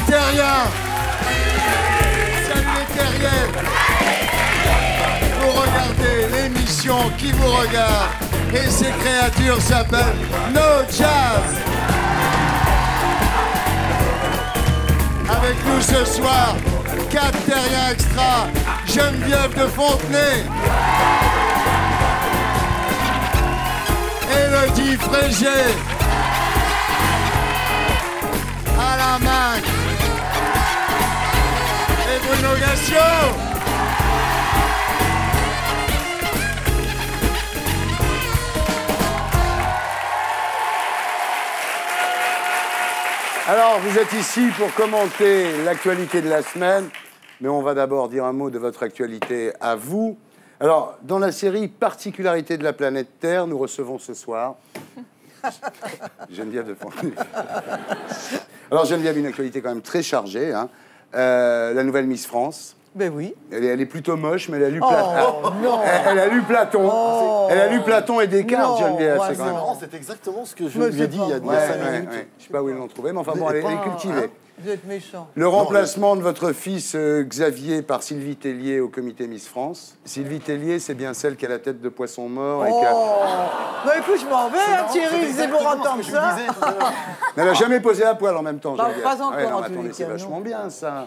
terriens. Salut les terriens. Vous regardez l'émission Qui vous regarde et ces créatures s'appellent No Jazz. Avec nous ce soir, 4 terriens extra, Geneviève de Fontenay, Élodie Frégé, Alain Minc et Bruno Gassio. Alors, vous êtes ici pour commenter l'actualité de la semaine, mais on va d'abord dire un mot de votre actualité à vous. Alors, dans la série Particularités de la planète Terre, nous recevons ce soir Geneviève de Fontenay. Alors, Geneviève, une actualité quand même très chargée, hein. La nouvelle Miss France. Ben oui. Elle est plutôt moche, mais elle a lu Platon. Elle a lu Platon. Elle a lu Platon et Descartes, Geneviève. C'est marrant, c'est exactement ce que je lui ai dit il y a 5 minutes. Je ne sais pas où ils l'ont trouvé, mais enfin bon, elle est cultivée. Vous êtes méchant. Le remplacement de votre fils Xavier par Sylvie Tellier au comité Miss France. Sylvie Tellier, c'est bien celle qui a la tête de poisson mort. Et Bah écoute, je m'en vais, hein, Thierry, c'est pour entendre ça. Elle n'a jamais posé à poil en même temps, Bah, Geneviève. pas encore, non, en tous attendez, les c'est cas, vachement non. bien, ça.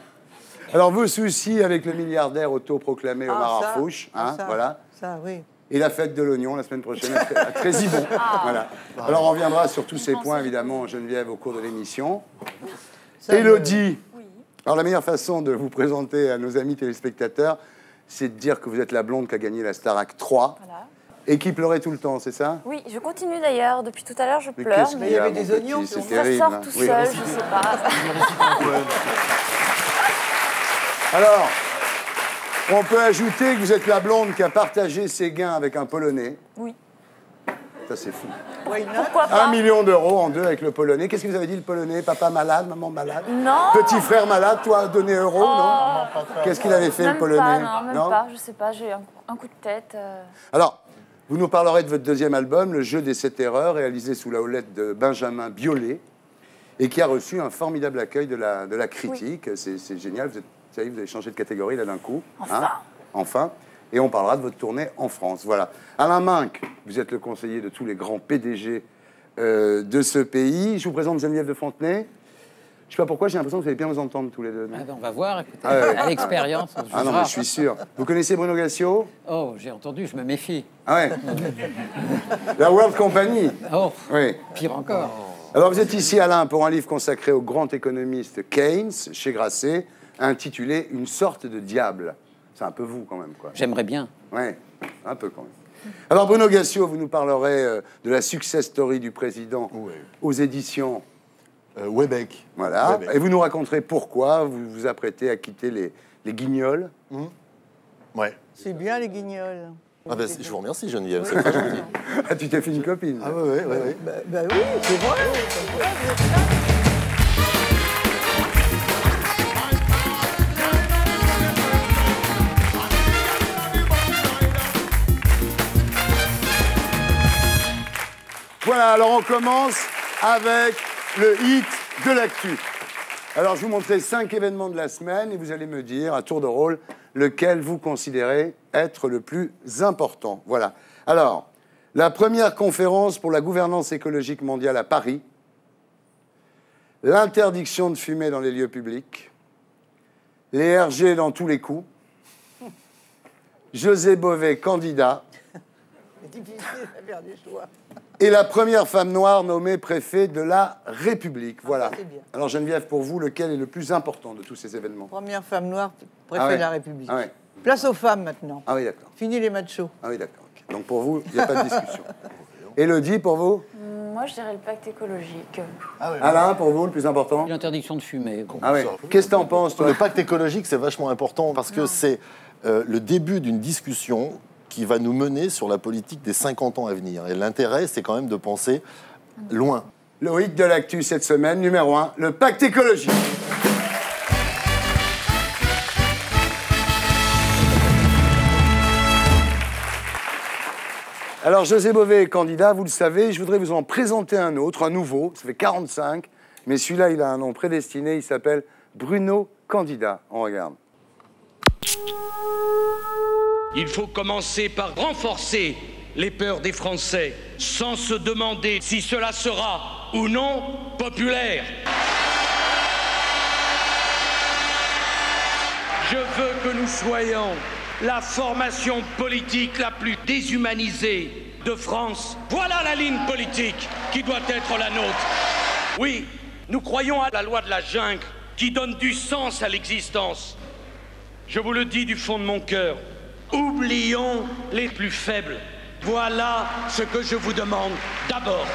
Alors, vos soucis avec le milliardaire autoproclamé Omar Harfouch, hein, voilà. Ça, oui. Et la fête de l'oignon la semaine prochaine à Trésibon. Voilà. Alors, on reviendra sur tous ces points, évidemment, Geneviève, au cours de l'émission. Élodie, alors la meilleure façon de vous présenter à nos amis téléspectateurs, c'est de dire que vous êtes la blonde qui a gagné la Starac 3 et qui pleurait tout le temps, c'est ça? Oui, je continue d'ailleurs. Depuis tout à l'heure, je pleure. qu'est-ce Mais qu'il il y avait mon des oignons, petit, c'est ça terrible, Ça sort hein. tout Oui. seul, je sais pas. Alors, on peut ajouter que vous êtes la blonde qui a partagé ses gains avec un Polonais. Oui. Ça, c'est fou. Pourquoi pas? 1 million d'euros en 2 avec le Polonais. Qu'est-ce que vous avez dit, le Polonais? Papa malade, maman malade? Non. Petit frère malade, toi, donné euro, non? Qu'est-ce qu'il avait fait, Même le Polonais? pas, non, même pas. Je sais pas, j'ai un coup de tête. Alors, vous nous parlerez de votre deuxième album, Le jeu des 7 erreurs, réalisé sous la houlette de Benjamin Biolay, et qui a reçu un formidable accueil de la critique. Oui. C'est génial, vous savez, vous avez changé de catégorie là d'un coup. Enfin. Hein, enfin. Et on parlera de votre tournée en France. Voilà. Alain Minc, vous êtes le conseiller de tous les grands PDG de ce pays. Je vous présente Geneviève de Fontenay. Je ne sais pas pourquoi, j'ai l'impression que vous allez bien vous entendre tous les deux. Ah ben, on va voir, écoutez, à l'expérience. Ah non, mais je suis sûr. Vous connaissez Bruno Gassio? Oh, j'ai entendu, je me méfie. Ah ouais. La World Company. Oh, Oui. pire encore. Alors, vous êtes ici, Alain, pour un livre consacré au grand économiste Keynes, chez Grasset, intitulé « Une sorte de diable ». C'est un peu vous, quand même, quoi. J'aimerais bien. Oui, un peu, quand même. Alors, Bruno Gassio, vous nous parlerez de la success story du président aux éditions Webec. Voilà. Webec. Et vous nous raconterez pourquoi vous vous apprêtez à quitter les Guignols. Ouais. C'est bien, les guignols. Ah ben, je vous remercie, Geneviève, c'est très gentil. Ah, tu t'es fait une copine. Ah ouais. Bah oui, c'est vrai. Vous êtes là. Voilà, alors on commence avec le hit de l'actu. Alors, je vous montrerai 5 événements de la semaine et vous allez me dire, à tour de rôle, lequel vous considérez être le plus important. Voilà. Alors, la première conférence pour la gouvernance écologique mondiale à Paris, l'interdiction de fumer dans les lieux publics, les RG dans tous les coups, José Bové candidat, C'est difficile de faire des choix. et la première femme noire nommée préfet de la République. Voilà. ça, c'est bien. Alors Geneviève, pour vous, lequel est le plus important de tous ces événements? Première femme noire, préfet Ah ouais. de la République. Ah ouais. Place aux femmes maintenant. Ah oui, d'accord. Fini les machos. Ah oui, d'accord. Ok. Donc pour vous, il n'y a pas de discussion. Élodie, pour vous? Moi, je dirais le pacte écologique. Alain, pour vous, le plus important? L'interdiction de fumer. Ah oui. Qu'est-ce que t'en penses, toi? Le pacte écologique, c'est vachement important parce que c'est le début d'une discussion qui va nous mener sur la politique des 50 ans à venir. Et l'intérêt, c'est quand même de penser loin. Le hit de l'actu cette semaine, numéro 1, le pacte écologique. Alors, José Bové est candidat, vous le savez. Je voudrais vous en présenter un autre, un nouveau. Ça fait 45, mais celui-là, il a un nom prédestiné. Il s'appelle Bruno Candidat. On regarde. Il faut commencer par renforcer les peurs des Français, sans se demander si cela sera ou non populaire. Je veux que nous soyons la formation politique la plus déshumanisée de France. Voilà la ligne politique qui doit être la nôtre. Oui, nous croyons à la loi de la jungle qui donne du sens à l'existence. Je vous le dis du fond de mon cœur, oublions les plus faibles. Voilà ce que je vous demande d'abord.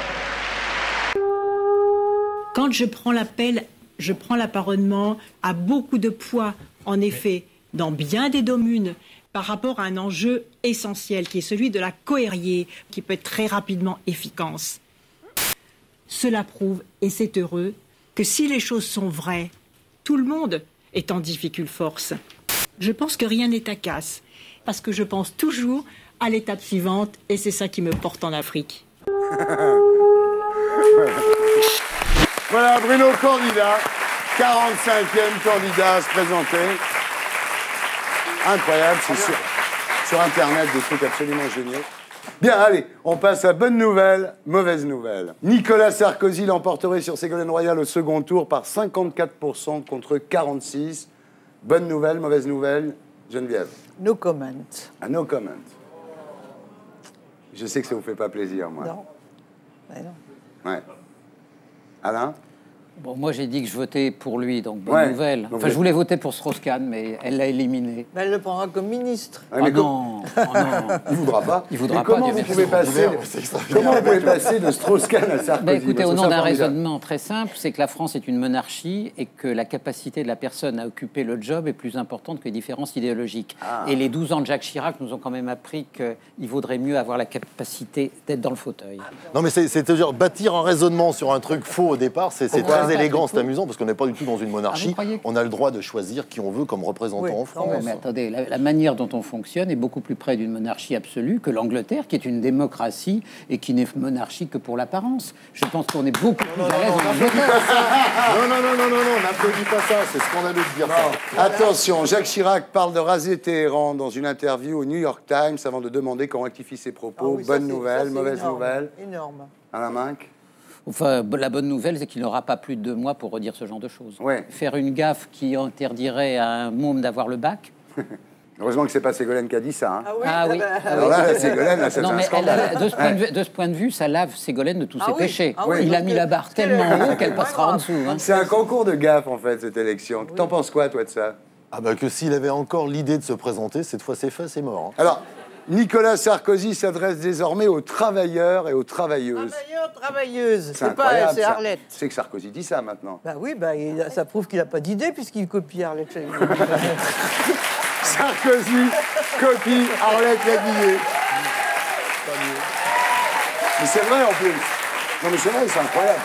Quand je prends l'appel, je prends l'apparentement à beaucoup de poids, en effet, dans bien des domaines, par rapport à un enjeu essentiel qui est celui de la cohérence, qui peut être très rapidement efficace. Cela prouve, et c'est heureux, que si les choses sont vraies, tout le monde est en difficile force. Je pense que rien n'est à casse, parce que je pense toujours à l'étape suivante, et c'est ça qui me porte en Afrique. Voilà, Bruno Candidat, 45e candidat à se présenter. Incroyable, c'est sur Internet, des trucs absolument géniaux. Bien, allez, on passe à bonne nouvelle, mauvaise nouvelle. Nicolas Sarkozy l'emporterait sur Ségolène Royal au second tour par 54% contre 46%. Bonne nouvelle, mauvaise nouvelle, Geneviève? No comment. Ah, no comment. Je sais que ça vous fait pas plaisir, moi. Non. Mais non. Ouais. Alain? Bon, moi, j'ai dit que je votais pour lui, donc bonne nouvelle. Enfin, je voulais voter pour Strauss-Kahn, mais elle l'a éliminé. Mais elle le prendra comme ministre. Ah, mais non, oh non. Il voudra pas. Il voudra mais pas. Comment vous pouvez passer de Strauss-Kahn à Sarkozy? Écoutez, au nom d'un raisonnement très simple, c'est que la France est une monarchie et que la capacité de la personne à occuper le job est plus importante que les différences idéologiques. Et les 12 ans de Jacques Chirac nous ont quand même appris qu'il vaudrait mieux avoir la capacité d'être dans le fauteuil. Non, mais c'est-à-dire bâtir un raisonnement sur un truc faux au départ, c'est très élégant, c'est amusant, parce qu'on n'est pas du tout dans une monarchie. On a le droit de choisir qui on veut comme représentant en France. Mais attendez, la manière dont on fonctionne est beaucoup plus près d'une monarchie absolue que l'Angleterre, qui est une démocratie et qui n'est monarchie que pour l'apparence. Je pense qu'on est beaucoup plus à l'aise en Angleterre. Non, n'applaudis pas ça, c'est scandaleux de dire ça. Attention, Jacques Chirac parle de raser Téhéran dans une interview au New York Times avant de demander qu'on rectifie ses propos. Bonne nouvelle, mauvaise nouvelle. Énorme. Alain Minc? Enfin, la bonne nouvelle, c'est qu'il n'aura pas plus de 2 mois pour redire ce genre de choses. Ouais. Faire une gaffe qui interdirait à un môme d'avoir le bac. Heureusement que c'est pas Ségolène qui a dit ça. Hein. Ah oui. Alors là, Ségolène, là, c'est un scandale. De ce point de vue, ça lave Ségolène de tous ses péchés. Ah oui, Il a mis la barre tellement haut qu'elle passera en dessous. Hein. C'est un concours de gaffe, en fait, cette élection. Oui. T'en penses quoi, toi, de ça? Ah bah que s'il avait encore l'idée de se présenter, cette fois c'est fait, c'est mort. Hein. Alors, Nicolas Sarkozy s'adresse désormais aux travailleurs et aux travailleuses. Travailleurs, travailleuses. C'est incroyable, c'est Arlette. Tu sais que Sarkozy dit ça, maintenant. Bah oui, ça prouve qu'il n'a pas d'idée puisqu'il copie Arlette. Sarkozy copie Arlette Laguillet. Mais c'est vrai, en plus. Non, mais c'est vrai, c'est incroyable.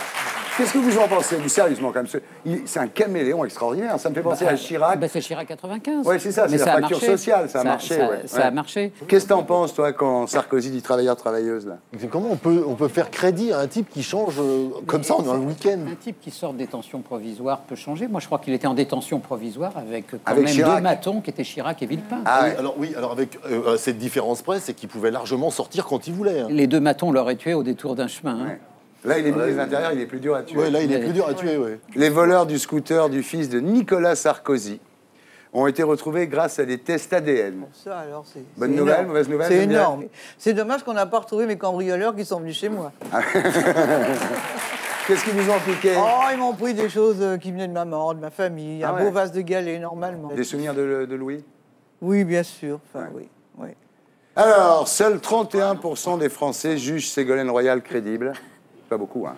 Qu'est-ce que vous en pensez, vous, sérieusement, quand même? C'est un caméléon extraordinaire. Ça me fait penser à Chirac. C'est Chirac 95. Oui, c'est ça, c'est la fracture sociale. Ça a marché. Ça a marché. Qu'est-ce que t'en penses, toi, quand Sarkozy dit travailleurs, travailleuses, là? Comment on peut faire crédit à un type qui change comme ça en un week-end? Un type qui sort de détention provisoire peut changer. Moi, je crois qu'il était en détention provisoire avec quand avec même Chirac. 2 matons qui étaient Chirac et Villepin. Ah, alors avec cette différence près, c'est qu'il pouvait largement sortir quand il voulait. Hein. Les 2 matons l'auraient tué au détour d'un chemin. Hein. Ouais. Là, il est ministre de l'Intérieur, il est plus dur à tuer. Oui, là, il est plus dur à tuer, oui. Les voleurs du scooter du fils de Nicolas Sarkozy ont été retrouvés grâce à des tests ADN. Ça, alors, c'est bonne nouvelle, énorme. mauvaise nouvelle? C'est énorme. C'est dommage qu'on n'a pas retrouvé mes cambrioleurs qui sont venus chez moi. Qu'est-ce qu'ils vous ont piqué? Oh, ils m'ont pris des choses qui venaient de maman, de ma famille. Un beau vase de galets, normalement. Des souvenirs de Louis? Oui, bien sûr. Enfin, oui. Alors, seuls 31% des Français jugent Ségolène Royal crédible. Pas beaucoup, hein.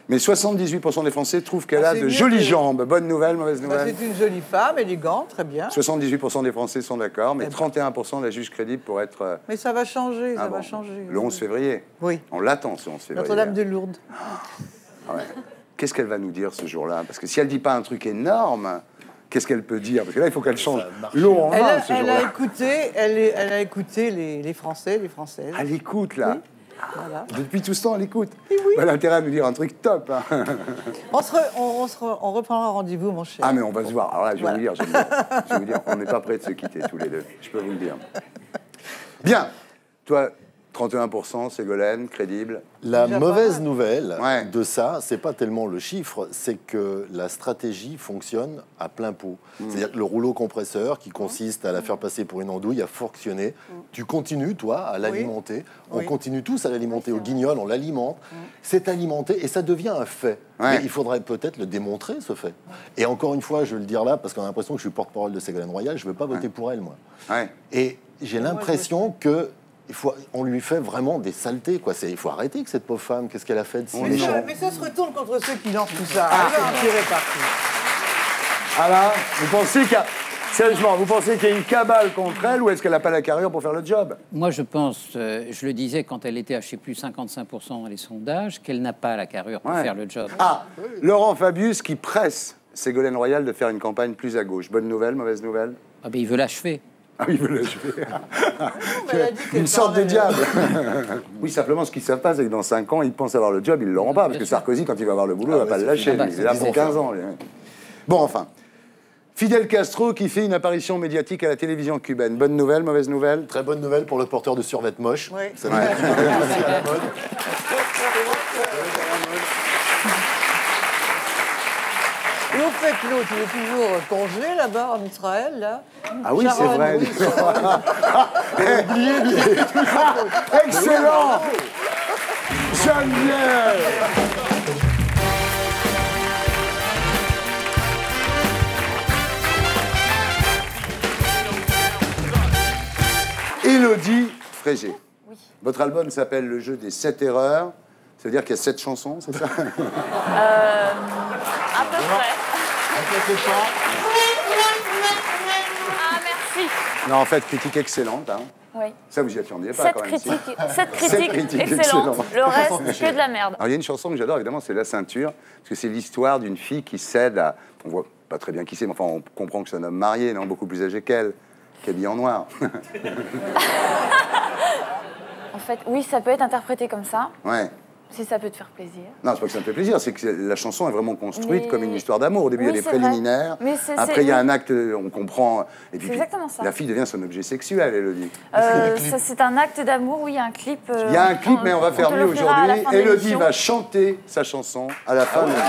Mais 78% des Français trouvent qu'elle a de jolies jambes. Bonne nouvelle, mauvaise nouvelle? C'est une jolie femme, élégante, très bien. 78% des Français sont d'accord, mais 31% la jugent crédible pour être... Mais ça va changer, ça va changer. Le 11 février? Oui. On l'attend, ce 11 février. Notre-Dame de Lourdes. Ah ouais. Qu'est-ce qu'elle va nous dire ce jour-là? Parce que si elle dit pas un truc énorme, qu'est-ce qu'elle peut dire? Parce que là, il faut qu'elle change l'eau en vin, ce jour-là. Elle a écouté les Français, les Françaises. Elle écoute, là? Oui. Voilà. Depuis tout ce temps, elle écoute. Elle a intérêt à nous dire un truc top. Hein. On reprendra rendez-vous, mon cher. Ah, mais on va se voir. Alors là, je vais vous dire, on n'est pas prêts de se quitter tous les deux. Je peux vous le dire. Bien. Toi, 31%, Ségolène, crédible. La mauvaise nouvelle Ouais. de ça, c'est pas tellement le chiffre, c'est que la stratégie fonctionne à plein pot. C'est-à-dire que le rouleau compresseur, qui consiste à la faire passer pour une andouille, a fonctionné. Tu continues, toi, à l'alimenter. On continue tous à l'alimenter. Au Guignol, on l'alimente. C'est alimenté et ça devient un fait. Ouais. Mais il faudrait peut-être le démontrer, ce fait. Et encore une fois, je vais le dire là, parce qu'on a l'impression que je suis porte-parole de Ségolène Royal, je ne veux pas voter pour elle, moi. Ouais. Et j'ai l'impression que on lui fait vraiment des saletés, quoi. Il faut arrêter avec cette pauvre femme. Qu'est-ce qu'elle a fait de si méchant? Mais ça se retourne contre ceux qui lancent tout ça. Elle va en tirer parti. Ah là, vous pensez qu'il y a... Sérieusement, vous pensez qu'il y a une cabale contre elle ou est-ce qu'elle n'a pas la carrure pour faire le job? Moi, je pense, je le disais quand elle était à, je sais plus, 55% dans les sondages, qu'elle n'a pas la carrure pour faire le job. Ah, Laurent Fabius qui presse Ségolène Royal de faire une campagne plus à gauche. Bonne nouvelle, mauvaise nouvelle? Ah ben, il veut l'achever. Ah, il veut l'achever. Une sorte de diable. Oui, simplement, ce qu'ils ne savent pas, c'est que dans 5 ans, ils pensent avoir le job, ils ne l'auront pas. Parce que Sarkozy, quand il va avoir le boulot, il ne va pas le lâcher. Il est là pour 15 ans. Bon, enfin. Fidel Castro qui fait une apparition médiatique à la télévision cubaine. Bonne nouvelle, mauvaise nouvelle? Très bonne nouvelle pour le porteur de survêt moche. Oui. Ça veut dire qu'il est aussi à la mode. Et au fait, l'autre, il est toujours congelé là-bas en Israël, là. Ah oui, c'est Sharon, vrai. oui. Excellent. Geneviève. Élodie Frégé. Oui. Votre album s'appelle Le jeu des 7 erreurs. Ça veut dire qu'il y a 7 chansons, c'est ça? À peu près. Ah, merci. Non, en fait, critique excellente. Hein. Oui. Ça, vous y attendiez pas quand même. si. Cette critique excellente. excellentes. Le reste, que de la merde. Alors, il y a une chanson que j'adore, évidemment, c'est La Ceinture, parce que c'est l'histoire d'une fille qui cède à... On voit pas très bien qui c'est, mais enfin, on comprend que c'est un homme marié, non, beaucoup plus âgé qu'elle, qui est habillé en noir. En fait, oui, ça peut être interprété comme ça, Ouais. si ça peut te faire plaisir. Non, c'est pas que ça me fait plaisir, c'est que la chanson est vraiment construite Mais- comme une histoire d'amour. Au début, il y a Oui, des c'est vrai. préliminaires, Mais après, il y a oui. un acte, on comprend... Et puis, C'est exactement ça. la fille devient son objet sexuel, Élodie. Ça, c'est un acte d'amour, oui, il y a un clip. Il y a un clip, mais on va faire te mieux l'offrira à la aujourd'hui. fin de Élodie l'émission. va chanter sa chanson à la fin de l'émission.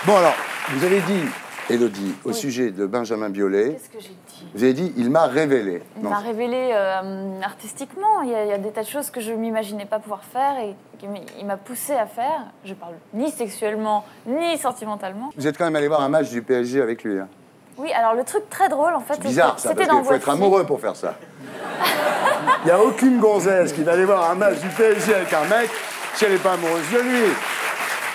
Bon, alors, vous avez dit, Élodie, au sujet de Benjamin Biolay, Qu'est-ce que j'ai dit? vous avez dit, il m'a révélé. Il Non. m'a révélé artistiquement. Il y a des tas de choses que je ne m'imaginais pas pouvoir faire et qu'il m'a poussé à faire. Je parle ni sexuellement, ni sentimentalement. Vous êtes quand même allé voir un match du PSG avec lui. Hein. Oui, alors le truc très drôle, en fait, C'est bizarre, ça, c'était parce dans qu'il faut être Voici. amoureux pour faire ça. Il n'y a aucune gonzesse qui va aller voir un match du PSG avec un mec si elle n'est pas amoureuse de lui.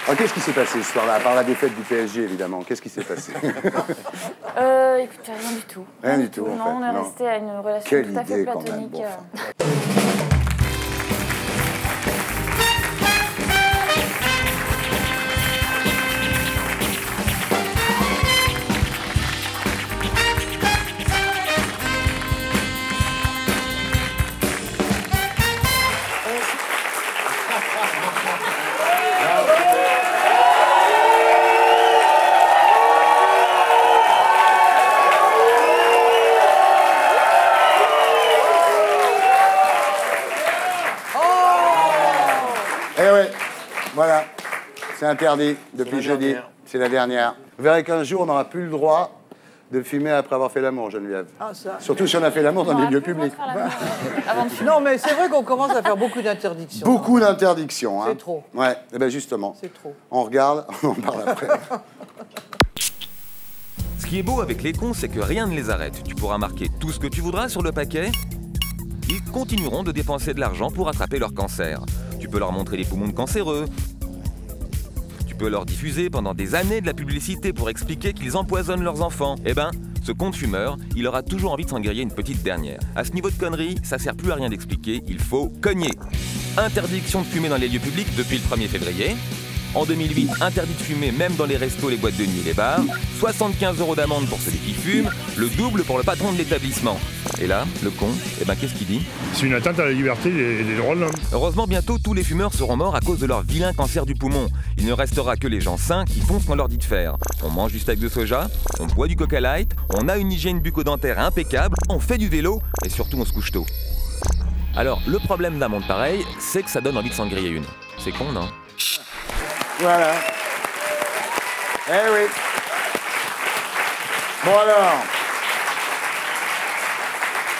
Alors, qu'est-ce qui s'est passé ce soir-là, à part la défaite du PSG, évidemment? Qu'est-ce qui s'est passé? Écoutez, rien du tout. Rien du tout, en Non, fait, on est non. resté à une relation Quelle tout à fait idée, quand même, platonique. bon, Eh ouais, voilà, c'est interdit depuis jeudi. C'est la dernière. Vous verrez qu'un jour, on n'aura plus le droit de fumer après avoir fait l'amour, Geneviève. Ah, ça. Surtout si on a fait l'amour dans des lieux Plus le droit publics. de faire l'amour avant de fumer. Non, mais c'est vrai qu'on commence à faire beaucoup d'interdictions. Beaucoup d'interdictions. Hein. C'est trop. Ouais, eh ben justement. C'est trop. On regarde, on en parle après. Ce qui est beau avec les cons, c'est que rien ne les arrête. Tu pourras marquer tout ce que tu voudras sur le paquet. Ils continueront de dépenser de l'argent pour attraper leur cancer. Tu peux leur montrer les poumons de cancéreux. Tu peux leur diffuser pendant des années de la publicité pour expliquer qu'ils empoisonnent leurs enfants. Eh ben, ce con de fumeur, il aura toujours envie de s'en griller une petite dernière. À ce niveau de conneries, ça sert plus à rien d'expliquer, il faut cogner. Interdiction de fumer dans les lieux publics depuis le 1er février. En 2008, interdit de fumer même dans les restos, les boîtes de nuit et les bars. 75 € d'amende pour celui qui fume, le double pour le patron de l'établissement. Et là, le con, qu'est-ce qu'il dit? C'est une atteinte à la liberté des droits de l'homme. Heureusement, bientôt, tous les fumeurs seront morts à cause de leur vilain cancer du poumon. Il ne restera que les gens sains qui font ce qu'on leur dit de faire. On mange du steak de soja, on boit du Coca Light, on a une hygiène bucco-dentaire impeccable, on fait du vélo et surtout on se couche tôt. Alors, le problème d'un monde pareil, c'est que ça donne envie de s'en griller une. C'est con, non? Voilà. Eh oui. Bon alors,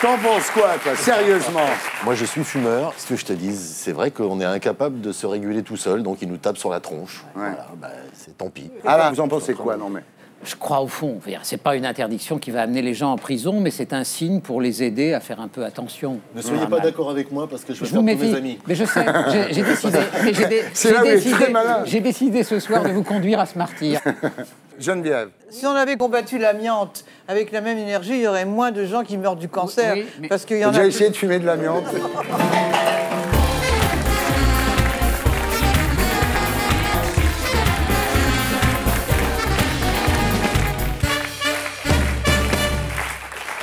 t'en penses quoi, toi, sérieusement? Moi, je suis fumeur. Ce que je te dis, c'est vrai qu'on est incapable de se réguler tout seul, donc il nous tape sur la tronche. Ouais. Voilà, c'est tant pis. Ah là, vous en pensez quoi? Non mais. Je crois au fond, c'est pas une interdiction qui va amener les gens en prison, mais c'est un signe pour les aider à faire un peu attention. Ne soyez pas d'accord avec moi parce que je vais Je faire vous tous méfie, mes amis. mais je sais, j'ai décidé, j'ai décidé ce soir de vous conduire à ce martyr. Geneviève. Si on avait combattu l'amiante avec la même énergie, il y aurait moins de gens qui meurent du cancer. Oui, mais... Parce qu'il y en a. J'ai essayé de fumer de l'amiante.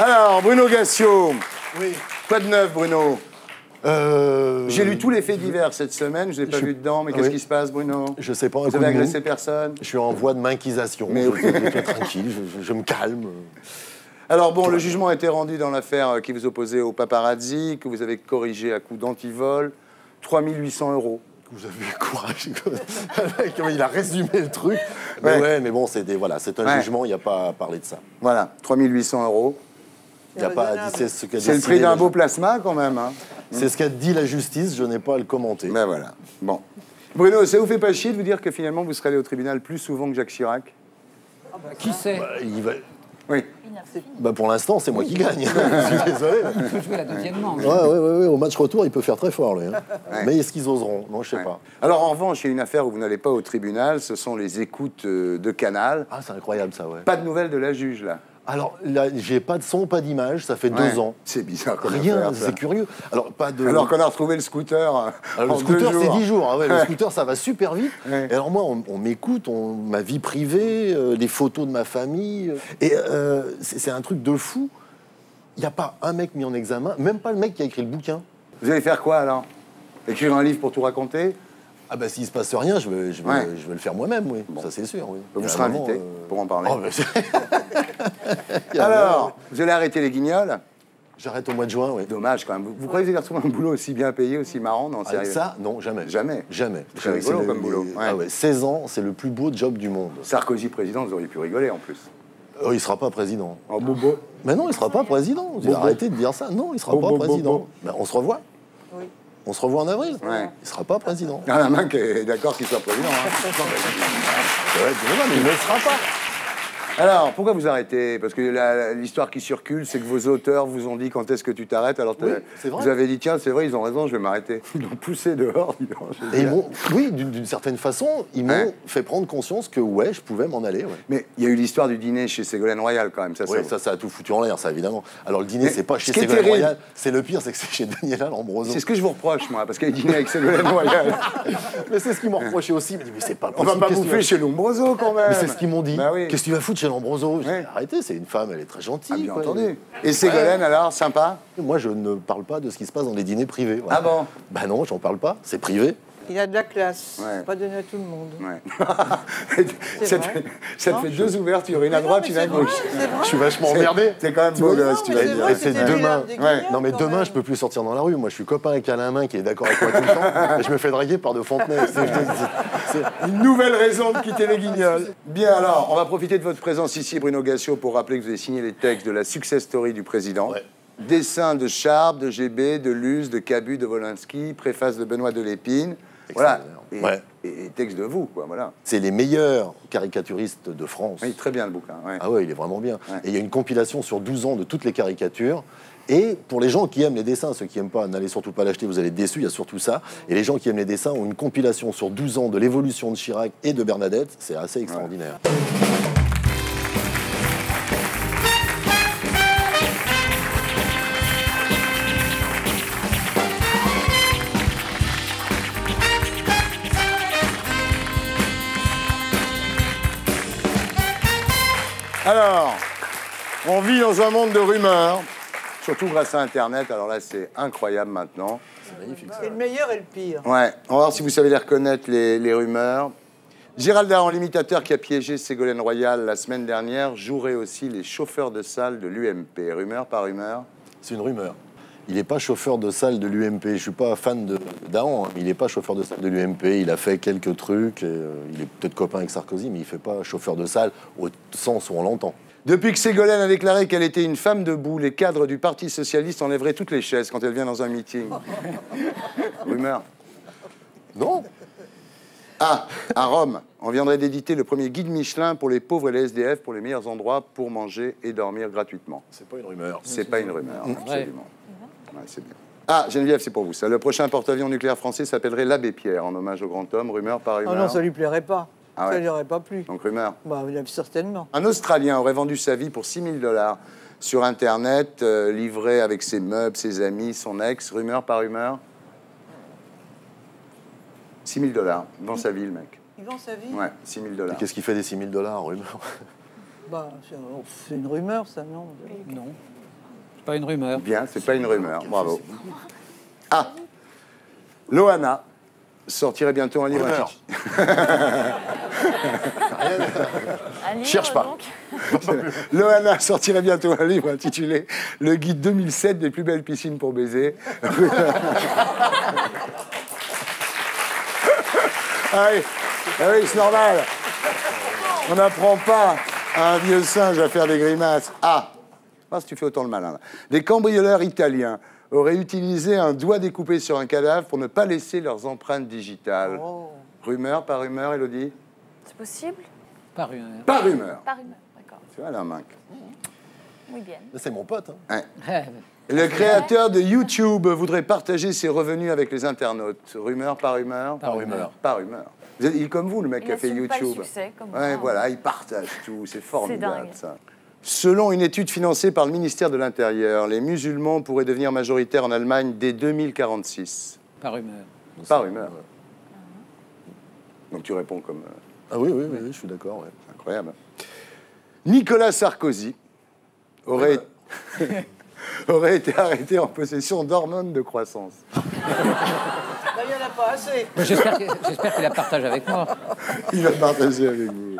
Alors, Bruno Gassio. Oui. Quoi de neuf, Bruno? J'ai lu tous les faits divers cette semaine, je ne l'ai pas vu dedans, mais qu'est-ce qui se passe, Bruno? Je sais pas. Vous avez agressé personne? Je suis en voie de m'inquisition. Mais je tranquille, je me calme. Alors bon, le jugement a été rendu dans l'affaire qui vous opposait au paparazzi, que vous avez corrigé à coup d'antivol, 3 800 €. Vous avez eu courage. Il a résumé le truc. Mais bon, c'est un jugement, il n'y a pas à parler de ça. Voilà, 3 800 €. Il n'y a pas à dire ce qu'a C'est le prix d'un beau plasma, quand même. Hein. C'est ce qu'a dit la justice, je n'ai pas à le commenter. Ben voilà. Bon. Bruno, ça vous fait pas chier de vous dire que finalement, vous serez allé au tribunal plus souvent que Jacques Chirac? Qui sait? Oui. Pour l'instant, c'est moi qui gagne. Je suis désolé. Il faut jouer la deuxième manche. Ouais. Au match retour, il peut faire très fort, lui. Hein. Ouais. Mais est-ce qu'ils oseront? Non, je sais pas. Alors, en revanche, il y a une affaire où vous n'allez pas au tribunal, ce sont les écoutes de Canal. Ah, c'est incroyable, ça, ouais. Pas de nouvelles de la juge, là? Alors, là, j'ai pas de son, pas d'image, ça fait 2 ans. C'est bizarre comme Rien, affaire, ça. c'est curieux. Alors qu'on a retrouvé le scooter le en scooter, 2 jours. c'est 10 jours. Ah ouais, le scooter, ça va super vite. Ouais. Et alors moi, on m'écoute, ma vie privée, les photos de ma famille. Et c'est un truc de fou. Il n'y a pas un mec mis en examen, même pas le mec qui a écrit le bouquin. Vous allez faire quoi, alors? Écrire un livre pour tout raconter? Ah bah s'il se passe rien, je vais le faire moi-même, oui. Bon. Ça c'est sûr, oui. Vous serez invité pour en parler. Oh, alors, vous allez arrêter les guignols? J'arrête au mois de juin, oui. Dommage quand même. Vous croyez que vous allez retrouver un boulot aussi bien payé, aussi marrant? Non, sérieux. Ça, non, jamais. Jamais? Jamais. C'est rigolo comme boulot. Ouais. Ah ouais, 16 ans, c'est le plus beau job du monde. Sarkozy président, vous auriez pu rigoler en plus. Il ne sera pas président. Oh, bobo. Mais non, il ne sera pas président. Arrêtez de dire ça. Non, il ne sera pas président. Ben, on se revoit. Oui. On se revoit en avril. Ouais. Il ne sera pas président. Il y en a un qui est d'accord qu'il soit président. Hein. Mais il ne le sera pas. Alors, pourquoi vous arrêtez? Parce que l'histoire qui circule, c'est que vos auteurs vous ont dit quand est-ce que tu t'arrêtes. Alors, oui, vous avez dit, tiens, c'est vrai, ils ont raison, je vais m'arrêter. Ils l'ont poussé dehors. Et oui, d'une certaine façon, ils m'ont fait prendre conscience que, ouais, je pouvais m'en aller. Ouais. Mais il y a eu l'histoire du dîner chez Ségolène Royal, quand même. Ça a tout foutu en l'air, ça, évidemment. Alors, le dîner, c'est pas chez Ségolène Royal. C'est le pire, c'est que c'est chez Daniela Lambroso. C'est ce que je vous reproche, moi, parce qu'il y a dîné avec Ségolène Royal. Mais c'est ce qu'ils m'ont reproché aussi. Mais c'est pas possible. On va pas bouffer chez Lambroso, quand même. Mais c'est ce qu'ils m'ont dit. Bah oui. Qu'est-ce que tu vas foutre chez Lambroso? Arrêtez, c'est une femme, elle est très gentille. Ah, bien entendu. Et Ségolène, alors, sympa? Moi, je ne parle pas de ce qui se passe dans les dîners privés. Voilà. Ah bon? Bah non, j'en parle pas, c'est privé. Il a de la classe, pas donné à tout le monde. Ouais. ça te fait 2 ouvertures, une à droite, une à gauche. Je suis vachement emmerdé. C'est quand même beau gosse, tu vas dire. Et c'est demain. Non mais demain, je peux plus sortir dans la rue. Moi, je suis copain avec Alain Main qui est d'accord avec moi tout le temps. Et je me fais draguer par de Fontenay. C'est une nouvelle raison de quitter les Guignols. Bien alors, on va profiter de votre présence ici, Bruno Gassio, pour rappeler que vous avez signé les textes de la success story du président. Ouais. Dessins de Charb, de GB, de Luz, de Cabu, de Wolinski, préface de Benoît de Lépine. Voilà. Et texte de vous, quoi, voilà. C'est les meilleurs caricaturistes de France. Oui, très bien le bouquin. Ouais. Ah ouais, il est vraiment bien. Ouais. Et il y a une compilation sur 12 ans de toutes les caricatures. Et pour les gens qui aiment les dessins, ceux qui n'aiment pas, n'allez surtout pas l'acheter, vous allez être déçus, il y a surtout ça. Et les gens qui aiment les dessins ont une compilation sur 12 ans de l'évolution de Chirac et de Bernadette. C'est assez extraordinaire. Ouais. Alors, on vit dans un monde de rumeurs, surtout grâce à Internet. Alors là, c'est incroyable maintenant. C'est magnifique. C'est le meilleur et le pire. Ouais, on va voir si vous savez les reconnaître, les rumeurs. Gérald Darron, l'imitateur qui a piégé Ségolène Royal la semaine dernière, jouerait aussi les chauffeurs de salle de l'UMP. Rumeur par rumeur? C'est une rumeur. Il n'est pas chauffeur de salle de l'UMP. Je ne suis pas fan de Dahan, mais il n'est pas chauffeur de salle de l'UMP. Il a fait quelques trucs. Et, il est peut-être copain avec Sarkozy, mais il ne fait pas chauffeur de salle au sens où on l'entend. Depuis que Ségolène a déclaré qu'elle était une femme debout, les cadres du Parti Socialiste enlèveraient toutes les chaises quand elle vient dans un meeting. Rumeur? Non. Ah, à Rome, on viendrait d'éditer le premier guide Michelin pour les pauvres et les SDF pour les meilleurs endroits pour manger et dormir gratuitement. C'est pas une rumeur. C'est pas une rumeur, absolument. Ouais, c'est bien. Ah, Geneviève, c'est pour vous ça. Le prochain porte-avions nucléaire français s'appellerait l'Abbé Pierre, en hommage au grand homme. Rumeur par rumeur? Oh non, ça lui plairait pas. Ah ouais. Ça lui aurait pas plu. Donc rumeur? Bah, certainement. Un Australien aurait vendu sa vie pour 6 000 $ sur Internet, livré avec ses meubles, ses amis, son ex. Rumeur par rumeur? 6 000 $. Il vend sa vie, le mec. Il vend sa vie? Ouais, 6 000 $. Qu'est-ce qu'il fait des 6 000 $ rumeur? Bah, c'est une rumeur, ça, non? Non. C'est pas une rumeur. Bien, c'est pas une rumeur. Bravo. Ah, Loana sortirait bientôt un livre. Cherche pas. Loana sortirait bientôt un livre intitulé Le guide 2007 des plus belles piscines pour baiser. Ah oui, c'est normal. On n'apprend pas à un vieux singe à faire des grimaces. Ah, si tu fais autant le malin. Là. Des cambrioleurs italiens auraient utilisé un doigt découpé sur un cadavre pour ne pas laisser leurs empreintes digitales. Oh. Rumeur par rumeur, Élodie? C'est possible? Par rumeur. Par rumeur. Par rumeur, d'accord. Tu vois, la main. Oui, bien. C'est mon pote. Hein. Ouais. Le créateur de YouTube voudrait partager ses revenus avec les internautes. Rumeur par rumeur? Par rumeur. Par rumeur. Il est comme vous, le mec qui a fait n'assume pas le YouTube. succès, comme Ouais, moi. voilà, il partage tout. C'est formidable, dingue. ça. Selon une étude financée par le ministère de l'Intérieur, les musulmans pourraient devenir majoritaires en Allemagne dès 2046. Par rumeur. Par rumeur. Donc tu réponds comme... Ah oui, je suis d'accord. Ouais. Incroyable. Nicolas Sarkozy aurait... aurait été arrêté en possession d'hormones de croissance. Là, il n'y en a pas assez. J'espère qu'il la partage avec moi. Il va partager avec vous.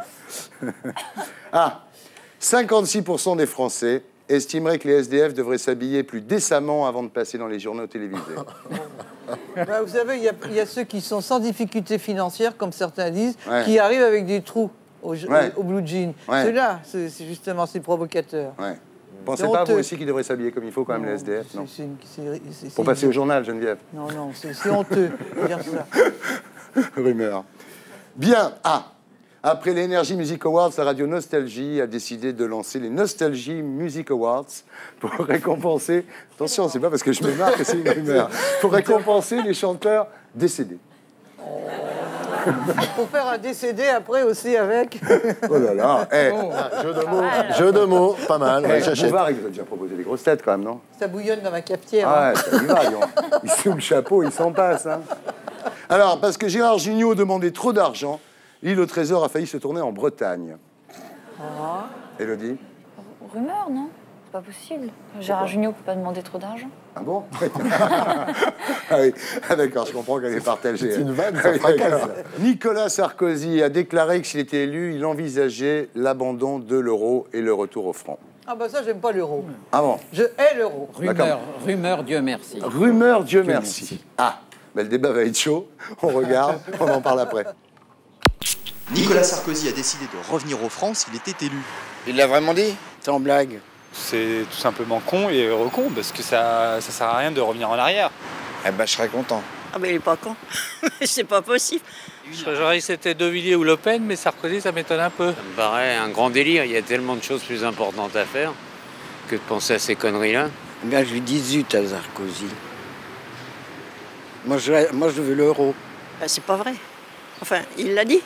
Ah, 56% des Français estimeraient que les SDF devraient s'habiller plus décemment avant de passer dans les journaux télévisés. Bah, vous savez, il y a ceux qui sont sans difficulté financière, comme certains disent, Ouais. qui arrivent avec des trous au blue jean. Ouais. Ceux-là, c'est justement, c'est provocateur. Ouais. Pensez C'est pas, honteux. vous aussi, qu'ils devraient s'habiller comme il faut, quand même, les SDF, non? C'est Pour passer au journal, Geneviève. Non, c'est honteux de dire ça. Rumeur. Bien. Ah, après l'Energy Music Awards, la radio Nostalgie a décidé de lancer les Nostalgie Music Awards pour récompenser... Attention, c'est pas parce que je me marre que c'est une rumeur. Pour récompenser les chanteurs décédés. Pour faire un décédé après aussi avec. Oh là là. Eh, Jeu de mots, pas mal. Ouais, j'achète. Bouvard, il vous a déjà proposé des grosses têtes, quand même, non? Ça bouillonne dans ma cafetière. Ah ouais, ça lui va, il sous le chapeau, il s'en passe. Hein. Alors, parce que Gérard Jugnot demandait trop d'argent, l'île au trésor a failli se tourner en Bretagne. Élodie? Rumeur, non? C'est pas possible. Gérard Jugnot peut pas demander trop d'argent. Ah bon? Ah oui, ah, d'accord, je comprends qu'elle est partagée. C'est une vanne, Ah ça oui, fracasse. d'accord. Nicolas Sarkozy a déclaré que s'il était élu, il envisageait l'abandon de l'euro et le retour au franc. Ah bah ça, j'aime pas l'euro. Ah bon? Je hais l'euro. Rumeur, Dieu merci. Rumeur, Dieu merci. Ah, ben, le débat va être chaud. On regarde, on en parle après. Nicolas Sarkozy a décidé de revenir au franc s'il était élu. Il l'a vraiment dit? Sans blague. C'est tout simplement con et heureux con, parce que ça sert à rien de revenir en arrière. Eh ben, je serais content. Ah mais il est pas con. C'est pas possible. J'aurais dit que c'était De Villiers ou Le Pen, mais Sarkozy, ça m'étonne un peu. Ça me paraît un grand délire. Il y a tellement de choses plus importantes à faire que de penser à ces conneries-là. Eh bien, je lui dis zut à Sarkozy. Moi, je veux l'euro. Ben, c'est pas vrai. Enfin, il l'a dit.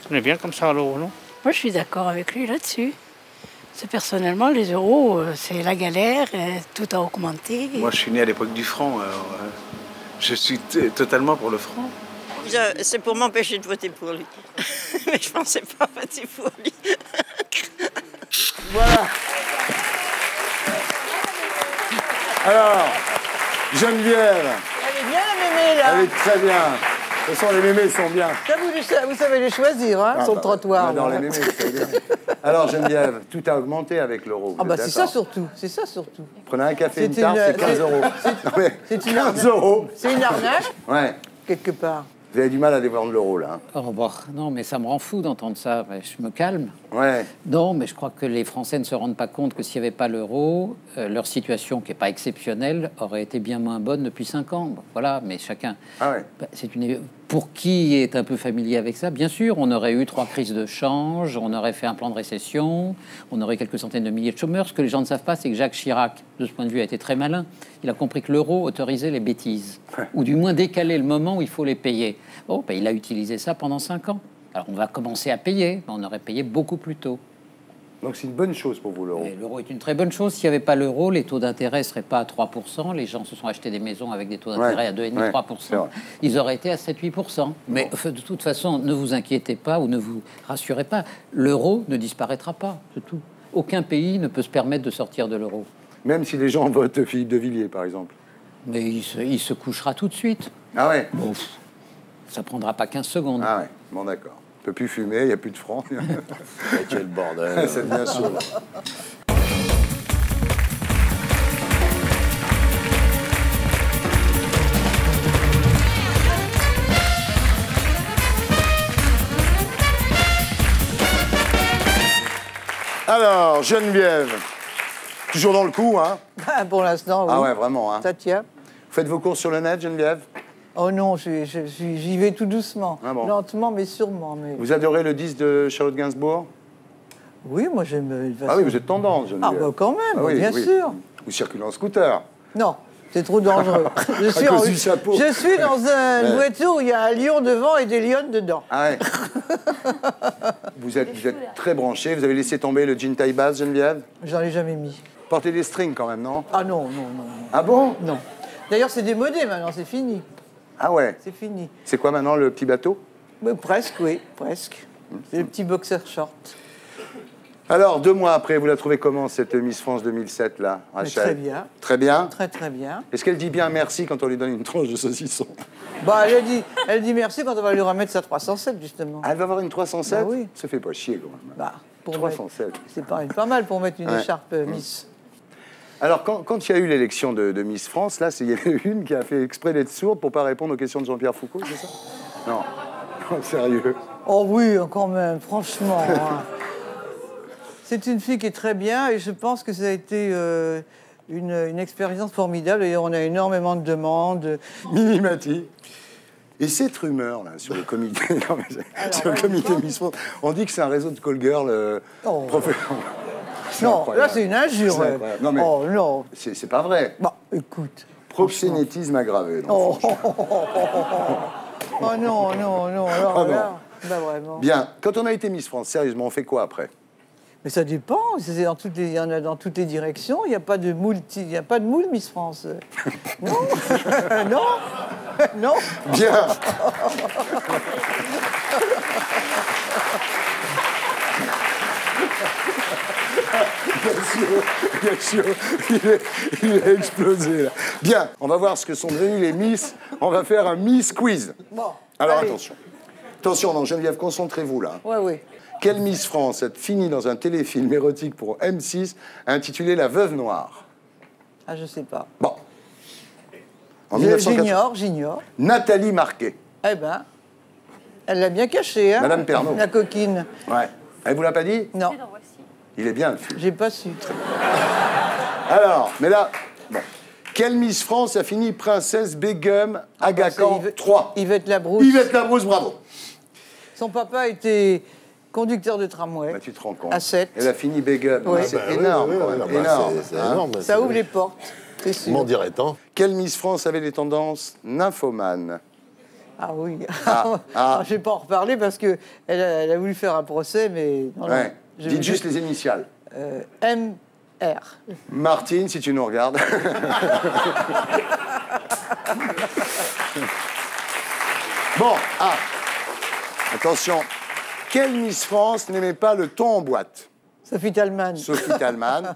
On est bien comme ça à l'euro, non? Moi, je suis d'accord avec lui là-dessus. Personnellement, les euros, c'est la galère, tout a augmenté. Moi, je suis né à l'époque du franc, alors je suis totalement pour le franc. C'est pour m'empêcher de voter pour lui. Mais je pensais pas voter pour lui. Geneviève. Elle est bien, la mémé, là. Elle est très bien. De toute façon, les mémés sont bien. Ça, vous savez les choisir, hein, sur le trottoir. Dans les mémés, c'est bien. Alors, Geneviève, tout a augmenté avec l'euro. Ah bah c'est ça surtout, c'est ça surtout. Prenez un café, une tarte, c'est 15 euros. C'est une 15 euros. C'est une arnaque, Ouais. quelque part. Vous avez du mal à défendre l'euro, là. Oh, bah, non, mais ça me rend fou d'entendre ça. Je me calme. Ouais. Non, mais je crois que les Français ne se rendent pas compte que s'il n'y avait pas l'euro, leur situation, qui n'est pas exceptionnelle, aurait été bien moins bonne depuis 5 ans. Bon, voilà, mais chacun... Ah ouais. Bah, pour qui est un peu familier avec ça, bien sûr, on aurait eu 3 crises de change, on aurait fait un plan de récession, on aurait quelques centaines de milliers de chômeurs. Ce que les gens ne savent pas, c'est que Jacques Chirac, de ce point de vue, a été très malin. Il a compris que l'euro autorisait les bêtises, ou du moins décalait le moment où il faut les payer. Oh, ben, il a utilisé ça pendant 5 ans. Alors on va commencer à payer, mais on aurait payé beaucoup plus tôt. Donc c'est une bonne chose pour vous, l'euro. L'euro est une très bonne chose. S'il n'y avait pas l'euro, les taux d'intérêt ne seraient pas à 3%. Les gens se sont achetés des maisons avec des taux d'intérêt à 2,5-3%. Ils auraient été à 7-8%. Mais de toute façon, ne vous inquiétez pas ou ne vous rassurez pas. L'euro ne disparaîtra pas, c'est tout. Aucun pays ne peut se permettre de sortir de l'euro. Même si les gens votent Philippe de Villiers, par exemple. Mais il se couchera tout de suite. Ah ouais. Bon, ça prendra pas 15 secondes. Ah ouais, bon d'accord. On peut plus fumer, il n'y a plus de francs. Quel bordel. C'est bien sûr. Alors, Geneviève, toujours dans le coup, hein? Pour l'instant, oui. Ah ouais, vraiment, hein? Ça tient. Vous faites vos courses sur le net, Geneviève? Oh non, j'y vais tout doucement. Ah bon. Lentement, mais sûrement. Mais... Vous adorez le disque de Charlotte Gainsbourg? Oui, moi j'aime... Ah oui, vous êtes tendance, Geneviève. Ah bah quand même, Ah oui, bien oui. sûr. Vous circulez en scooter? Non, c'est trop dangereux. Je suis, cause du chapeau. je suis dans une voiture où il y a un lion devant et des lionnes dedans. Ah ouais. Vous êtes très branché. Vous avez laissé tomber le jean taille basse, Geneviève? J'en ai jamais mis. Portez des strings quand même, non? Ah non, non, non. Ah bon? Non. D'ailleurs, c'est démodé maintenant, c'est fini. Ah ouais? C'est fini. C'est quoi maintenant, le petit bateau? Mais presque, oui, presque. C'est le petit boxer short. Alors, 2 mois après, vous la trouvez comment, cette Miss France 2007, là, Rachel? Très bien. Très bien? Très, très bien. Est-ce qu'elle dit bien merci quand on lui donne une tranche de saucisson? Bah, elle dit merci quand on va lui remettre sa 307, justement. Elle va avoir une 307? Bah oui. Ça fait pas chier, quand même. Bah, pour 307. C'est pas mal pour mettre une écharpe Miss. Alors, quand il y a eu l'élection de Miss France, là, il y en a une qui a fait exprès d'être sourde pour pas répondre aux questions de Jean-Pierre Foucault, c'est ça? Non. Non, sérieux. Oh oui, quand même, franchement. Hein. C'est une fille qui est très bien et je pense que ça a été une expérience formidable et on a énormément de demandes. Minimati. Et cette rumeur là sur le comité, sur le comité Miss France, on dit que c'est un réseau de call girls professionnels. Non, là c'est une injure. Non mais oh non. C'est pas vrai. Bah écoute. Proxénétisme aggravé. Oh non, non, non. Alors Oh, non. là, bah vraiment. Bien. Quand on a été Miss France, sérieusement, on fait quoi après? Mais ça dépend. Il y en a dans toutes les directions. Il n'y a pas de moule. Il n'y a pas de moule Miss France. Non. Non. Non. Bien. Bien sûr, il est explosé là. Bien, on va voir ce que sont devenus les Miss. On va faire un Miss Quiz. Bon, alors allez. attention. Attention, non, Geneviève, concentrez-vous là. Ouais, oui. Quelle Miss France a fini dans un téléfilm érotique pour M6 intitulé La Veuve Noire? Ah, je sais pas. Bon. En 1980. J'ignore. Nathalie Marquet. Eh ben, elle l'a bien caché, hein. Madame Pernaut. La coquine. Ouais. Elle vous l'a pas dit? Non. Il est bien le film. J'ai pas su. Alors, mais là, bon. Quelle Miss France a fini princesse Begum Aga Khan 3? Yvette Labrousse. Yvette Labrousse, bravo. Son papa était conducteur de tramway. Bah, tu te rends compte. À 7. Elle a fini Begum. Oui. C'est énorme. quand même. Énorme. C'est énorme. Ça ouvre les portes, c'est sûr. M'en dirait-on. Quelle Miss France avait des tendances nymphomanes? Ah oui. Ah. Je vais pas en reparler parce que elle a voulu faire un procès, mais... Non, non. Ouais. Dites juste les initiales. M.R. Martine, si tu nous regardes. Bon, attention. Quelle Miss France n'aimait pas le thon en boîte? Sophie Talman. Sophie Talman.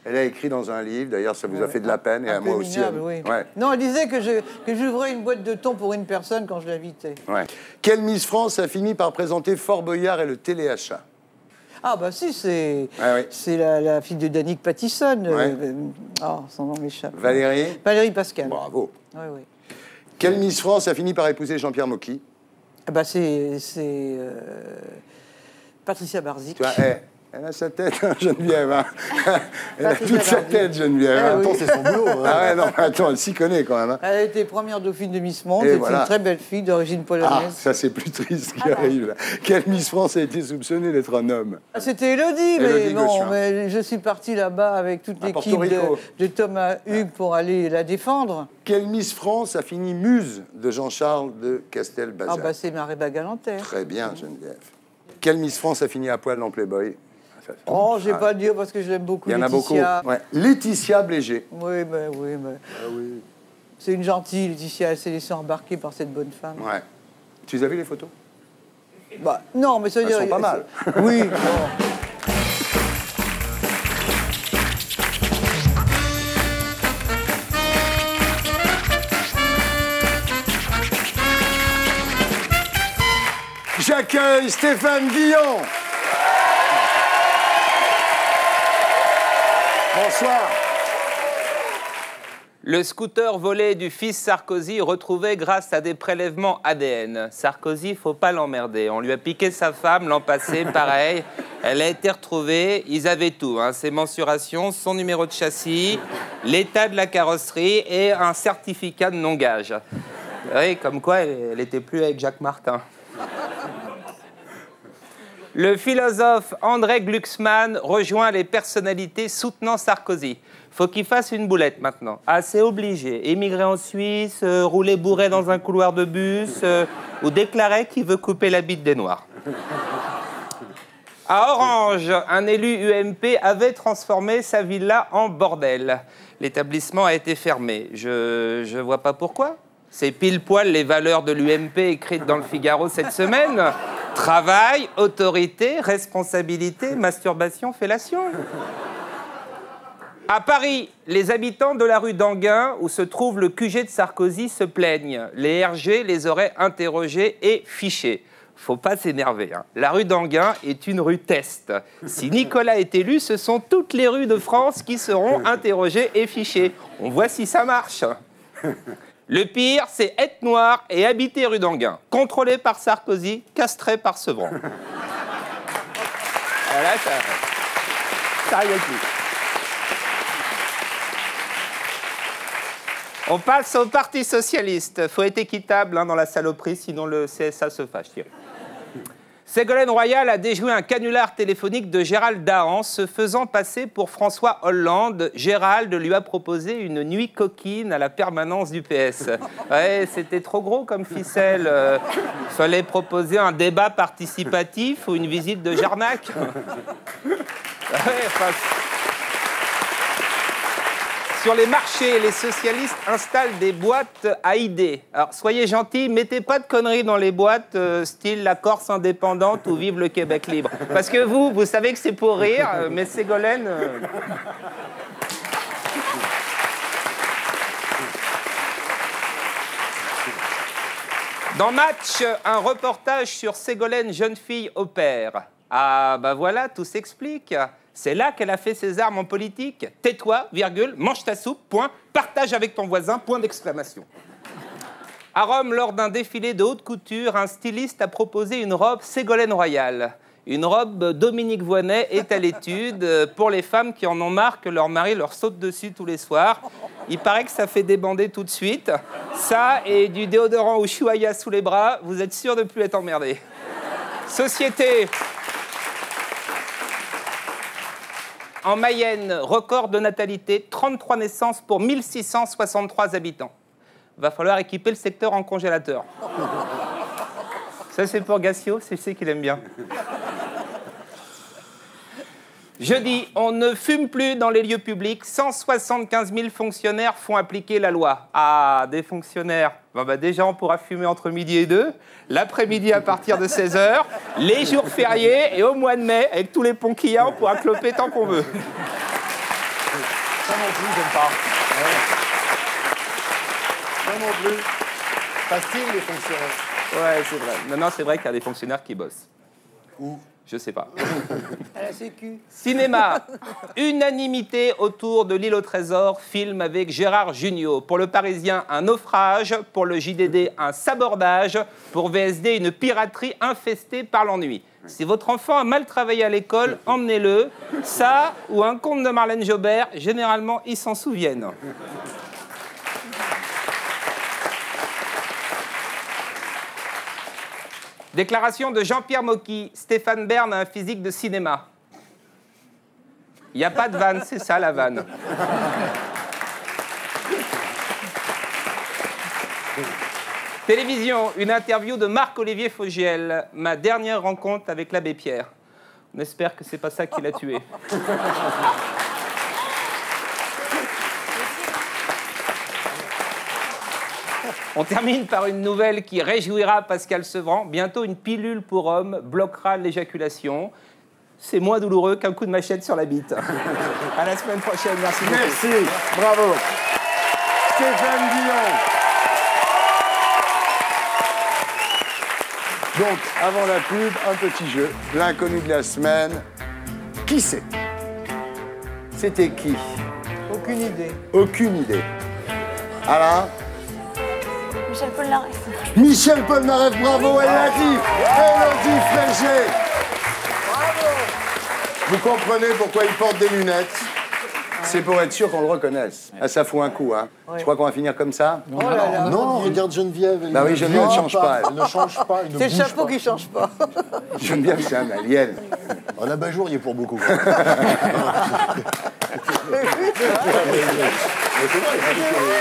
Elle a écrit dans un livre, d'ailleurs, ça vous a fait de la peine, et à moi aussi. Oui. Ouais. Non, elle disait que j'ouvrais une boîte de thon pour une personne quand je l'invitais. Ouais. Quelle Miss France a fini par présenter Fort Boyard et le téléachat? Ah bah si, c'est oui. la fille de Danick Pattison. Ouais. Son nom m'échappe. Valérie Pascal. Bravo. Oui, oui. Quelle Miss France a fini par épouser Jean-Pierre Mocky? Ah bah c'est Patricia Barzic. Tu vois, elle a sa tête, hein, Geneviève. Hein. Elle a toute sa tête, Geneviève. Ah, oui. Attends, c'est son boulot. Hein. Ah ouais, non, attends, elle s'y connaît quand même. Hein. Elle a été première dauphine de Miss Monde. Et C'est voilà. une très belle fille d'origine polonaise. Ah, ça c'est plus triste ce qui arrive là. Quelle Miss France a été soupçonnée d'être un homme? C'était Élodie, mais non, mais je suis partie là-bas avec toute l'équipe de Thomas Hugues pour aller la défendre. Quelle Miss France a fini muse de Jean-Charles de Castelbajac? Ah bah c'est Maréba Galanter. Très bien, Geneviève. Quelle Miss France a fini à poil dans Playboy? Oh, je vais pas le dire parce que je l'aime beaucoup. Il y en a beaucoup. Laetitia. Ouais. Laetitia Blégé. Oui, mais c'est une gentille, Laetitia. Elle s'est laissée embarquer par cette bonne femme. Ouais. Tu les as vues les photos? Bah, non, mais ça veut dire. Elles sont pas mal. Oui. Bon. J'accueille Stéphane Guillon. Bonsoir. Le scooter volé du fils Sarkozy retrouvé grâce à des prélèvements ADN. Sarkozy, faut pas l'emmerder. On lui a piqué sa femme l'an passé, pareil. Elle a été retrouvée. Ils avaient tout, hein. Ses mensurations, son numéro de châssis, l'état de la carrosserie et un certificat de non-gage. Oui, comme quoi, elle n'était plus avec Jacques Martin. Le philosophe André Glucksmann rejoint les personnalités soutenant Sarkozy. Faut qu'il fasse une boulette maintenant. Ah, c'est obligé. Émigrer en Suisse, rouler bourré dans un couloir de bus, ou déclarer qu'il veut couper la bite des Noirs. À Orange, un élu UMP avait transformé sa villa en bordel. L'établissement a été fermé. Je vois pas pourquoi. C'est pile poil les valeurs de l'UMP écrites dans le Figaro cette semaine. Travail, autorité, responsabilité, masturbation, fellation. À Paris, les habitants de la rue d'Anguin, où se trouve le QG de Sarkozy, se plaignent. Les RG les auraient interrogés et fichés. Faut pas s'énerver, hein. La rue d'Anguin est une rue test. Si Nicolas est élu, ce sont toutes les rues de France qui seront interrogées et fichées. On voit si ça marche. Le pire, c'est être noir et habiter rue d'Anguin. Contrôlé par Sarkozy, castré par Sevran. Voilà, ça arrive plus. On passe au Parti socialiste. Faut être équitable dans la saloperie, sinon le CSA se fâche. Ségolène Royal a déjoué un canular téléphonique de Gérald Dahan, se faisant passer pour François Hollande. Gérald lui a proposé une nuit coquine à la permanence du PS. Ouais, c'était trop gros comme ficelle. Fallait proposer un débat participatif ou une visite de Jarnac. Sur les marchés, les socialistes installent des boîtes à idées. Alors, soyez gentils, mettez pas de conneries dans les boîtes, style la Corse indépendante ou vive le Québec libre. Parce que vous savez que c'est pour rire, mais Ségolène... Dans Match, un reportage sur Ségolène, jeune fille au père. Ah, bah voilà, tout s'explique. C'est là qu'elle a fait ses armes en politique. Tais-toi, virgule, mange ta soupe, point, partage avec ton voisin, point d'exclamation. À Rome, lors d'un défilé de haute couture, un styliste a proposé une robe Ségolène Royal. Une robe Dominique Voynet est à l'étude pour les femmes qui en ont marre que leur mari leur saute dessus tous les soirs. Il paraît que ça fait débander tout de suite. Ça et du déodorant Ushuaïa sous les bras, vous êtes sûr de ne plus être emmerdé. Société. En Mayenne, record de natalité, 33 naissances pour 1663 habitants. Va falloir équiper le secteur en congélateur. Ça, c'est pour Gassio, je sais qu'il aime bien. Jeudi, on ne fume plus dans les lieux publics. 175 000 fonctionnaires font appliquer la loi. Ah, des fonctionnaires. Bon, bah, déjà, on pourra fumer entre midi et 2. L'après-midi à partir de 16h. Les jours fériés et au mois de mai, avec tous les ponts qu'il y a, on pourra cloper tant qu'on veut. Ça non plus, j'aime pas. Ça non plus. Facile, les fonctionnaires. Ouais, c'est vrai. Non, c'est vrai qu'il y a des fonctionnaires qui bossent. Où? Je sais pas. À la Sécu. Cinéma. Unanimité autour de l'île au trésor. Film avec Gérard Jugnot. Pour Le Parisien, un naufrage. Pour le JDD, un sabordage. Pour VSD, une piraterie infestée par l'ennui. Si votre enfant a mal travaillé à l'école, emmenez-le. Ça, ou un conte de Marlène Jobert, généralement, ils s'en souviennent. Déclaration de Jean-Pierre Mocky. Stéphane Bern a un physique de cinéma. Il n'y a pas de vanne, c'est ça la vanne. Télévision, une interview de Marc-Olivier Fogiel. Ma dernière rencontre avec l'abbé Pierre. On espère que c'est pas ça qui l'a tué. On termine par une nouvelle qui réjouira Pascal Sevran. Bientôt, une pilule pour hommes bloquera l'éjaculation. C'est moins douloureux qu'un coup de machette sur la bite. À la semaine prochaine. Merci beaucoup. Merci. Bravo. Stéphane Guillon. Donc, avant la pub, un petit jeu. L'inconnu de la semaine. Qui c'est? C'était qui? Aucune idée. Aucune idée. Alain? Michel Polnareff. Michel Polnareff, bravo, elle l'a dit. Élodie Frégé. Bravo. Vous comprenez pourquoi il porte des lunettes? C'est pour être sûr qu'on le reconnaisse. Ah, ça fout un coup, hein. Ouais. Tu crois qu'on va finir comme ça? Oh là là. Non, regarde Geneviève. Bah oui, Geneviève ne change pas. Elle ne change pas. Elle ne C'est le bouge chapeau pas. qui change pas. Geneviève, c'est un alien. Un abat-jour, il est pour beaucoup.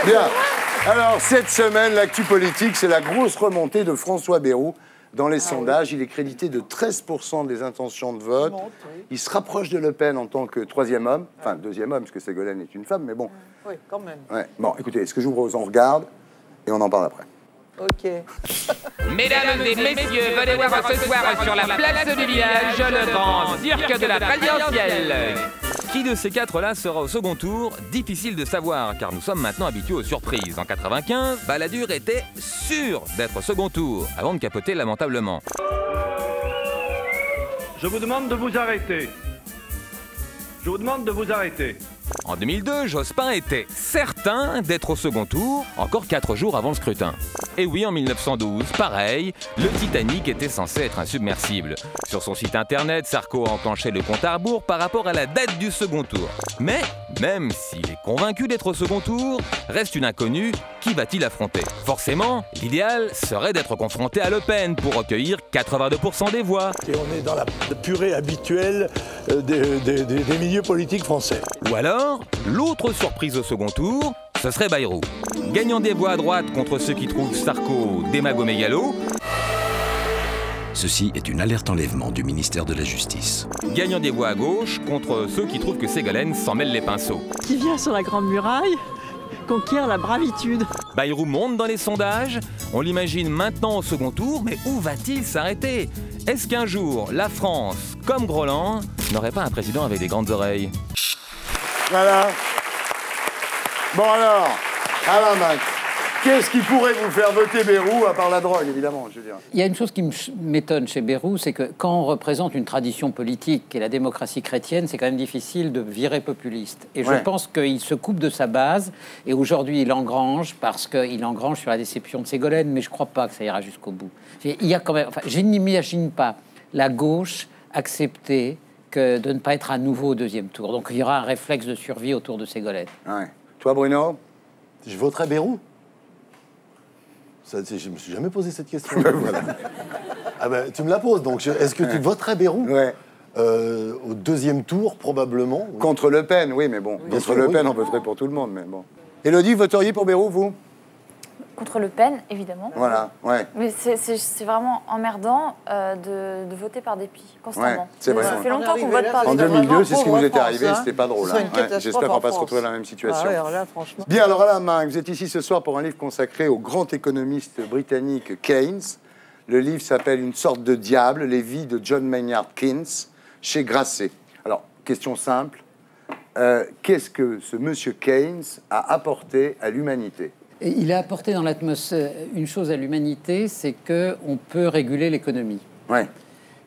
Bien. Alors, cette semaine, l'actu politique, c'est la grosse remontée de François Bayrou. Dans les sondages, il est crédité de 13% des intentions de vote. Il se rapproche de Le Pen en tant que troisième homme. Enfin, deuxième homme, parce que Ségolène est une femme, mais bon. Oui, quand même. Ouais. Bon, écoutez, ce que je vous propose, on regarde et on en parle après. Ok. Mesdames et messieurs, venez voir ce soir sur la place du village le grand cirque de la présidentielle. Qui de ces quatre-là sera au second tour? Difficile de savoir, car nous sommes maintenant habitués aux surprises. En 95, Balladur était sûr d'être au second tour, avant de capoter lamentablement. Je vous demande de vous arrêter. Je vous demande de vous arrêter. En 2002, Jospin était certain d'être au second tour, encore 4 jours avant le scrutin. Et oui, en 1912, pareil, le Titanic était censé être insubmersible. Sur son site internet, Sarko a enclenché le compte à rebours par rapport à la date du second tour. Mais, même s'il est convaincu d'être au second tour, reste une inconnue, qui va-t-il affronter? Forcément, l'idéal serait d'être confronté à Le Pen pour recueillir 82% des voix. Et on est dans la purée habituelle des milieux politiques français. Ou alors, l'autre surprise au second tour, ce serait Bayrou. Gagnant des voix à droite contre ceux qui trouvent Sarko démago-mégalo. Ceci est une alerte enlèvement du ministère de la Justice. Gagnant des voix à gauche contre ceux qui trouvent que Ségolène s'en mêle les pinceaux. Qui vient sur la Grande Muraille conquiert la bravitude. Bayrou monte dans les sondages, on l'imagine maintenant au second tour, mais où va-t-il s'arrêter? Est-ce qu'un jour, la France, comme Groland, n'aurait pas un président avec des grandes oreilles? Voilà. Bon alors, Alain Max, qu'est-ce qui pourrait vous faire voter Bayrou, à part la drogue, évidemment, je veux dire? Il y a une chose qui m'étonne chez Bayrou, c'est que quand on représente une tradition politique et la démocratie chrétienne, c'est quand même difficile de virer populiste. Et je pense qu'il se coupe de sa base, et aujourd'hui il engrange, parce qu'il engrange sur la déception de Ségolène, mais je ne crois pas que ça ira jusqu'au bout. Il y a quand même, enfin, je n'imagine pas la gauche accepter que de ne pas être à nouveau au deuxième tour. Donc il y aura un réflexe de survie autour de Ségolène. Ouais. Toi, Bruno? Je voterais Bayrou. Je ne me suis jamais posé cette question. Voilà. Ah ben, tu me la poses, donc est-ce que tu voterais Bayrou? Ouais. Au deuxième tour, probablement. Oui. Contre Le Pen, oui, mais bon. Contre Le Pen, on voterait pour tout le monde, mais bon. Élodie, voteriez pour Bayrou, vous? Contre Le Pen, évidemment. Voilà, ouais. Mais c'est vraiment emmerdant de voter par dépit, constamment. Ouais, c'est vrai. Ça fait longtemps qu'on vote par En dépit. 2002, c'est ce qui vous était arrivé, c'était pas drôle. C'est une Hein. catastrophe. J'espère qu'on va pas se France. retrouver dans la même situation. Ah ouais, alors là, franchement. Bien, alors Alain Minc, vous êtes ici ce soir pour un livre consacré au grand économiste britannique Keynes. Le livre s'appelle Une sorte de diable, les vies de John Maynard Keynes, chez Grasset. Alors, question simple, qu'est-ce que ce monsieur Keynes a apporté à l'humanité? Et il a apporté dans l'atmosphère une chose à l'humanité, c'est qu'on peut réguler l'économie. Ouais.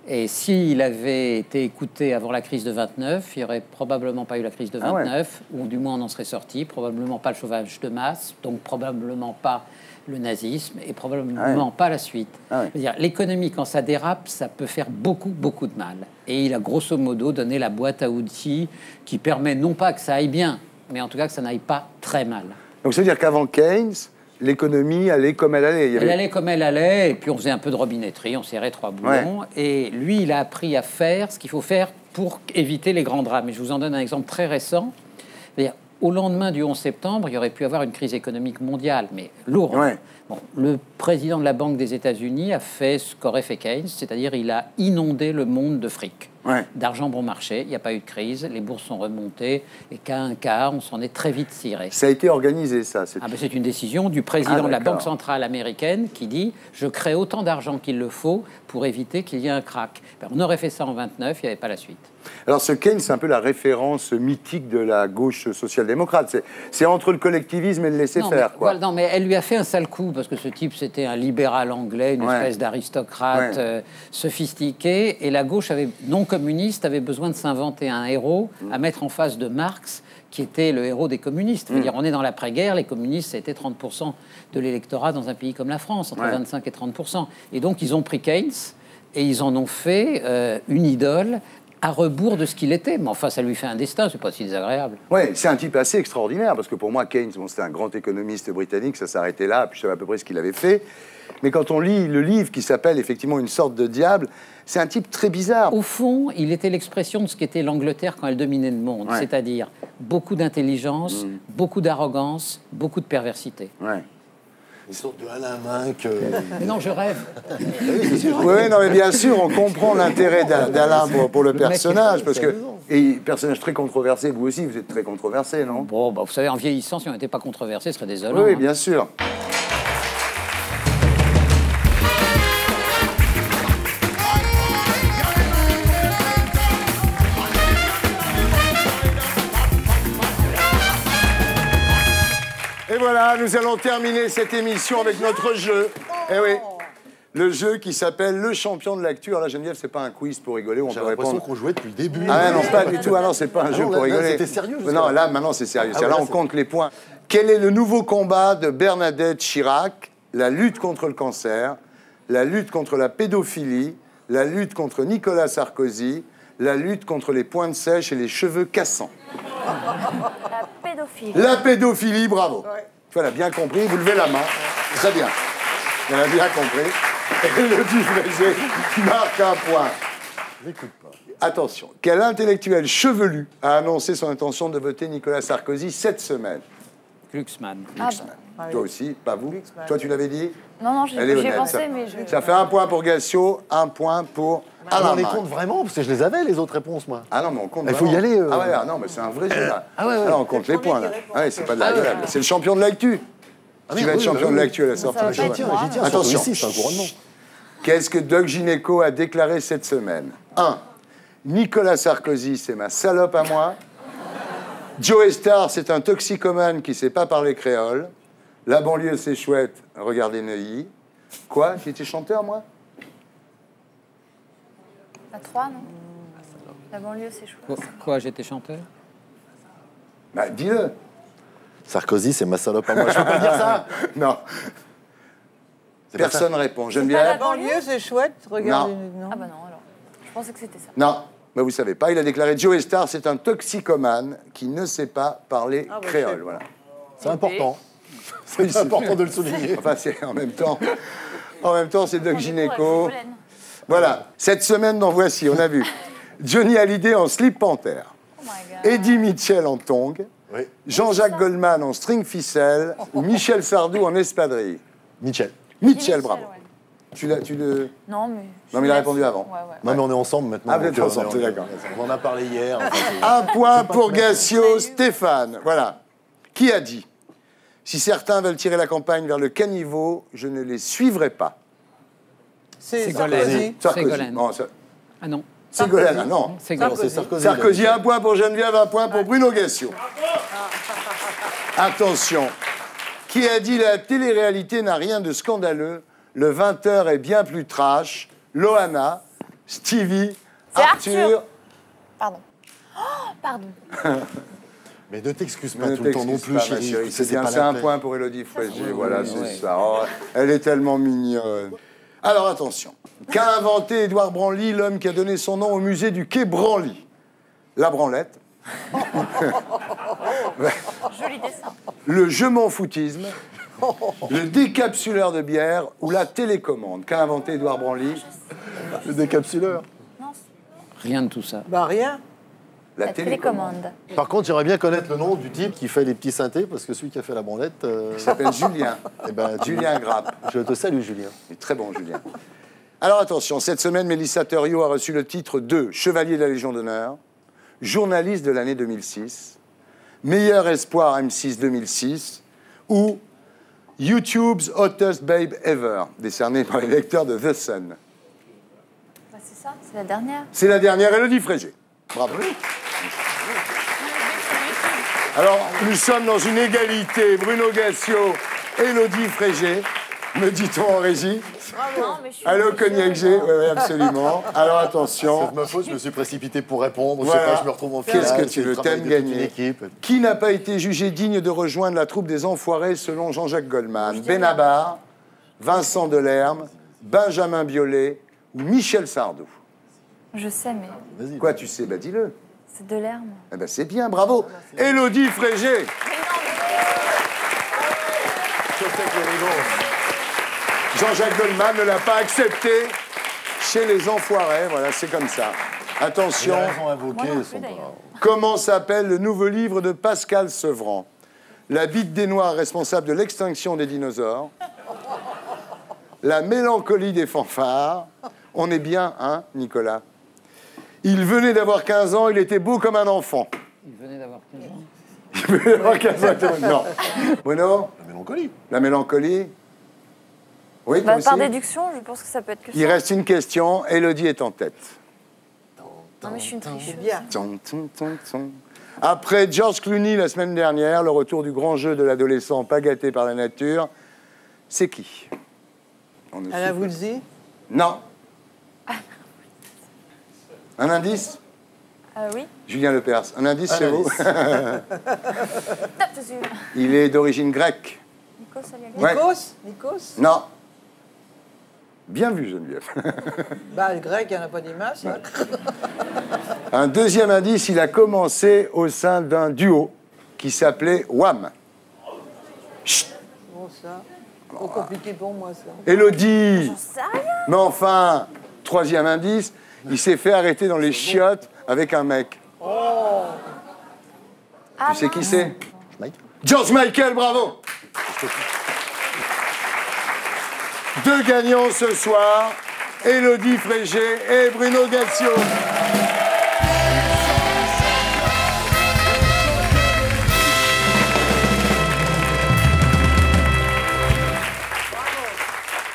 Et s'il avait été écouté avant la crise de 29, il n'y aurait probablement pas eu la crise de 29, ou du moins on en serait sorti, probablement pas le chômage de masse, donc probablement pas le nazisme, et probablement pas la suite. C'est-à-dire, l'économie, quand ça dérape, ça peut faire beaucoup, beaucoup de mal. Et il a grosso modo donné la boîte à outils qui permet non pas que ça aille bien, mais en tout cas que ça n'aille pas très mal. Donc ça veut dire qu'avant Keynes, l'économie allait comme elle allait. Elle allait comme elle allait, et puis on faisait un peu de robinetterie, on serrait 3 boulons. Et lui, il a appris à faire ce qu'il faut faire pour éviter les grands drames. Et je vous en donne un exemple très récent. C'est-à-dire, au lendemain du 11 septembre, il y aurait pu avoir une crise économique mondiale, mais lourde. Bon, le président de la Banque des États-Unis a fait ce qu'aurait fait Keynes, c'est-à-dire il a inondé le monde de fric, d'argent bon marché. Il n'y a pas eu de crise, les bourses sont remontées, et qu'à un quart, on s'en est très vite tiré. Ça a été organisé, ça? C'est une décision du président de la Banque centrale américaine qui dit « Je crée autant d'argent qu'il le faut pour éviter qu'il y ait un crack ». On aurait fait ça en 29, il n'y avait pas la suite. Alors ce Keynes, c'est un peu la référence mythique de la gauche social-démocrate. C'est entre le collectivisme et le laisser-faire, quoi. Non, mais elle lui a fait un sale coup, parce que ce type, c'était un libéral anglais, une espèce d'aristocrate sophistiqué, et la gauche non communiste avait besoin de s'inventer un héros à mettre en face de Marx, qui était le héros des communistes. C'est-à-dire, on est dans l'après-guerre, les communistes, ça a été 30% de l'électorat dans un pays comme la France, entre 25 et 30%. Et donc, ils ont pris Keynes, et ils en ont fait une idole à rebours de ce qu'il était. Mais enfin, ça lui fait un destin, c'est pas si désagréable. Oui, c'est un type assez extraordinaire, parce que pour moi, Keynes, c'était un grand économiste britannique, ça s'arrêtait là, puis je savais à peu près ce qu'il avait fait. Mais quand on lit le livre qui s'appelle effectivement Une sorte de diable, c'est un type très bizarre. Au fond, il était l'expression de ce qu'était l'Angleterre quand elle dominait le monde, c'est-à-dire beaucoup d'intelligence, beaucoup d'arrogance, beaucoup de perversité. Une sorte de Alain Minck. Mais non, je rêve. Oui, non, mais bien sûr, on comprend l'intérêt d'Alain pour le personnage, parce que personnage très controversé. Vous aussi, vous êtes très controversé, non? Bon, vous savez, en vieillissant, si on n'était pas controversé, ce serait désolant. Oui, bien sûr. Et voilà, nous allons terminer cette émission avec notre jeu. Eh oui, le jeu qui s'appelle Le Champion de l'actu. Alors là, Geneviève, c'est pas un quiz pour rigoler. J'ai l'impression qu'on jouait depuis le début. Ah non, pas du tout. Ah non, c'est pas un jeu pour rigoler. C'était sérieux. Non, là, maintenant, c'est sérieux. Là, on compte les points. Quel est le nouveau combat de Bernadette Chirac? La lutte contre le cancer, la lutte contre la pédophilie, la lutte contre Nicolas Sarkozy, la lutte contre les pointes sèches et les cheveux cassants. La pédophilie. La pédophilie, bravo. Voilà, bien compris, vous levez la main. Très bien. On a bien compris. Et le Dufresne marque un point. N'écoute pas. Attention, quel intellectuel chevelu a annoncé son intention de voter Nicolas Sarkozy cette semaine? Glucksmann. Toi aussi, pas vous? Toi, tu l'avais dit? Non, j'y ai pensé, mais je... Ça fait un point pour Gassio, un point pour Alain. On les compte vraiment? Parce que je les avais, les autres réponses, moi. Ah non, mais on compte Il faut y aller. Ah ouais, non, mais c'est un vrai jeu, là. Là, on compte les points, là. Ah ouais, c'est pas de la gueule. C'est le champion de l'actu. Tu vas être champion de l'actu à la sortie. J'y tiens. Attention. Ici, c'est un couronnement. Qu'est-ce que Doc Gynéco a déclaré cette semaine? 1. Nicolas Sarkozy, c'est ma salope à moi. Joe Star, c'est un toxicomane qui sait pas parler créole. La banlieue, c'est chouette. Regardez Neuilly. Quoi? J'étais chanteur, moi? La 3, non? La banlieue, c'est chouette. Quoi, j'étais chanteur? Bah, dis-le. Sarkozy, c'est ma salope à moi. Je peux pas dire ça? Non. Personne répond. Geneviève? La banlieue, c'est chouette. Regardez. Non. Ah bah non, alors. Je pensais que c'était ça. Non. Mais vous savez pas, il a déclaré Joe Star, c'est un toxicomane qui ne sait pas parler créole. Voilà. C'est important. C'est important de le souligner. Enfin, c'est en même temps, c'est Doc Gynéco. Voilà. Cette semaine, dans Voici, on a vu Johnny Hallyday en slip panthère, Eddie Mitchell en tongs, Jean-Jacques Goldman en string ficelle ou Michel Sardou en espadrille. Michel, bravo. Tu le... Non, mais... Non, mais il a répondu avant. Non, mais on est ensemble maintenant. Ah, vous êtes ensemble, c'est d'accord. On en a parlé hier. Un point pour Gassio, Stéphane. Voilà. Qui a dit: si certains veulent tirer la campagne vers le caniveau, je ne les suivrai pas? C'est Sarkozy. Ségolène. Non, Ah non. Ségolène, ah non. C'est Sarkozy. Sarkozy, 1 point pour Geneviève, 1 point pour Bruno Gassio. Attention. Qui a dit la télé-réalité n'a rien de scandaleux, le 20h est bien plus trash, Loana, Stevie, Arthur. Pardon. Oh, pardon. Mais ne t'excuse pas tout le temps non plus, chérie. C'est bien, c'est 1 point pour Élodie Frégé, voilà, c'est ça. Oh, elle est tellement mignonne. Alors attention, qu'a inventé Édouard Branly, l'homme qui a donné son nom au musée du quai Branly? La branlette. Joli dessin. Le je m'en foutisme, le décapsuleur de bière ou la télécommande. Qu'a inventé Édouard Branly? Le décapsuleur. Rien de tout ça. Bah rien. La télécommande. Par contre, j'aimerais bien connaître le nom du type qui fait les petits synthés, parce que celui qui a fait la branlette... Il s'appelle Julien. Eh ben, Julien Grappe. Je te salue, Julien. Il est très bon, Julien. Alors attention, cette semaine, Mélissa Theriot a reçu le titre de Chevalier de la Légion d'honneur, journaliste de l'année 2006, meilleur espoir M6 2006 ou YouTube's Hottest Babe Ever, décerné par les lecteurs de The Sun. Bah, c'est ça, c'est la dernière. C'est la dernière, Élodie Frégé. Bravo. Alors, nous sommes dans une égalité. Bruno Gassio, Élodie Frégé, me dit-on en régie. Non, mais je suis Allô, Cognac G. Oui, absolument. Alors, attention. C'est ma faute, je me suis précipité pour répondre. Voilà. Je sais pas, je me retrouve en finale. Qu'est-ce que tu veux? T'aimes gagner. Équipe. Qui n'a pas été jugé digne de rejoindre la troupe des Enfoirés selon Jean-Jacques Goldman? Benabar, Vincent Delerme, Benjamin Biolay ou Michel Sardou? Je sais, mais Quoi, tu sais? Bah, dis-le. c'est Delerme. Eh ben, c'est bien, bravo. Élodie Frégé. Jean-Jacques Goldman ne l'a pas accepté chez les Enfoirés. Voilà, c'est comme ça. Attention. Comment s'appelle le nouveau livre de Pascal Sevran? La bite des Noirs responsable de l'extinction des dinosaures. La mélancolie des fanfares. On est bien, hein, Nicolas? Il venait d'avoir 15 ans, il était beau comme un enfant. Il venait d'avoir 15 ans. Il venait d'avoir 15 ans, non. Bruno? La mélancolie. La mélancolie? Oui, Bah, toi par aussi. déduction, je pense que ça peut être que Il ça. reste une question, Élodie est en tête. Non, mais je suis une tricheuse. Bien. Après George Clooney la semaine dernière, le retour du grand jeu de l'adolescent pas gâté par la nature, c'est qui? Alain Woolsey? Non. Un indice? Oui. Julien Lepers. Un indice chez vous? Top, c'est sûr. Il est d'origine grecque. Nikos Aliagas. Ouais. Nikos? Non. Bien vu, Geneviève. Bah, le grec, il n'y en a pas des masses. Hein. Un deuxième indice, il a commencé au sein d'un duo qui s'appelait Wham. Chut. Bon, ça. Trop compliqué pour moi, ça. Élodie. J'en sais rien. Mais enfin, troisième indice, il s'est fait arrêter dans les chiottes avec un mec. Oh. Tu sais qui c'est? George Michael, bravo. Deux gagnants ce soir, Élodie Frégé et Bruno Gassio.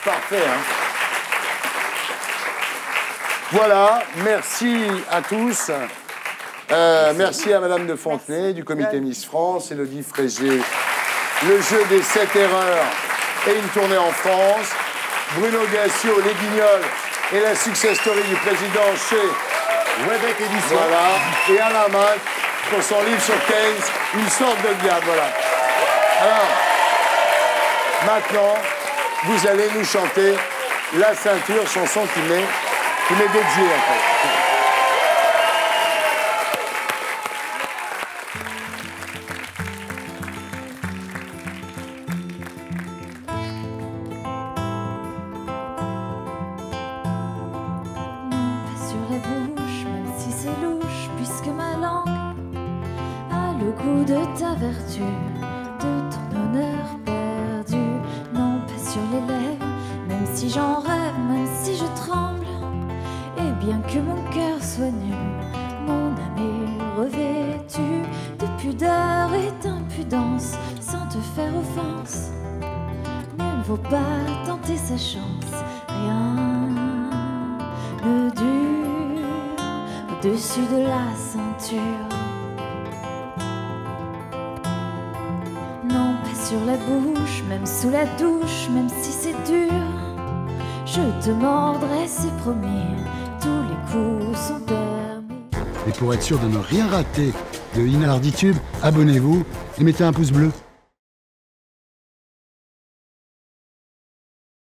Parfait, hein? Voilà, merci à tous. Merci à Madame de Fontenay du comité Miss France, Élodie Frégé, le jeu des 7 erreurs et une tournée en France, Bruno Gassio, les Guignols et la success story du président chez Webec Édition. Voilà, et Alain Mac pour son livre sur Keynes, une sorte de diable. Voilà. Alors, maintenant, vous allez nous chanter La Ceinture, chanson qui m'est dédiée en fait. Sur les bouches, même si c'est louche, puisque ma langue a le goût de ta vertu, de ton honneur perdu. Non, pas sur les lèvres, même si j'en rêve, même si je tremble. Et bien que mon cœur soit nul, mon âme est revêtue de pudeur et d'impudence, sans te faire offense. Mieux ne vaut pas tenter sa chance, rien ne dure au-dessus de la ceinture. Non, pas sur la bouche, même sous la douche, même si c'est dur. Je te mordrai, c'est promis, tous les coups sont permis. Et pour être sûr de ne rien rater de Inarditube, abonnez-vous et mettez un pouce bleu.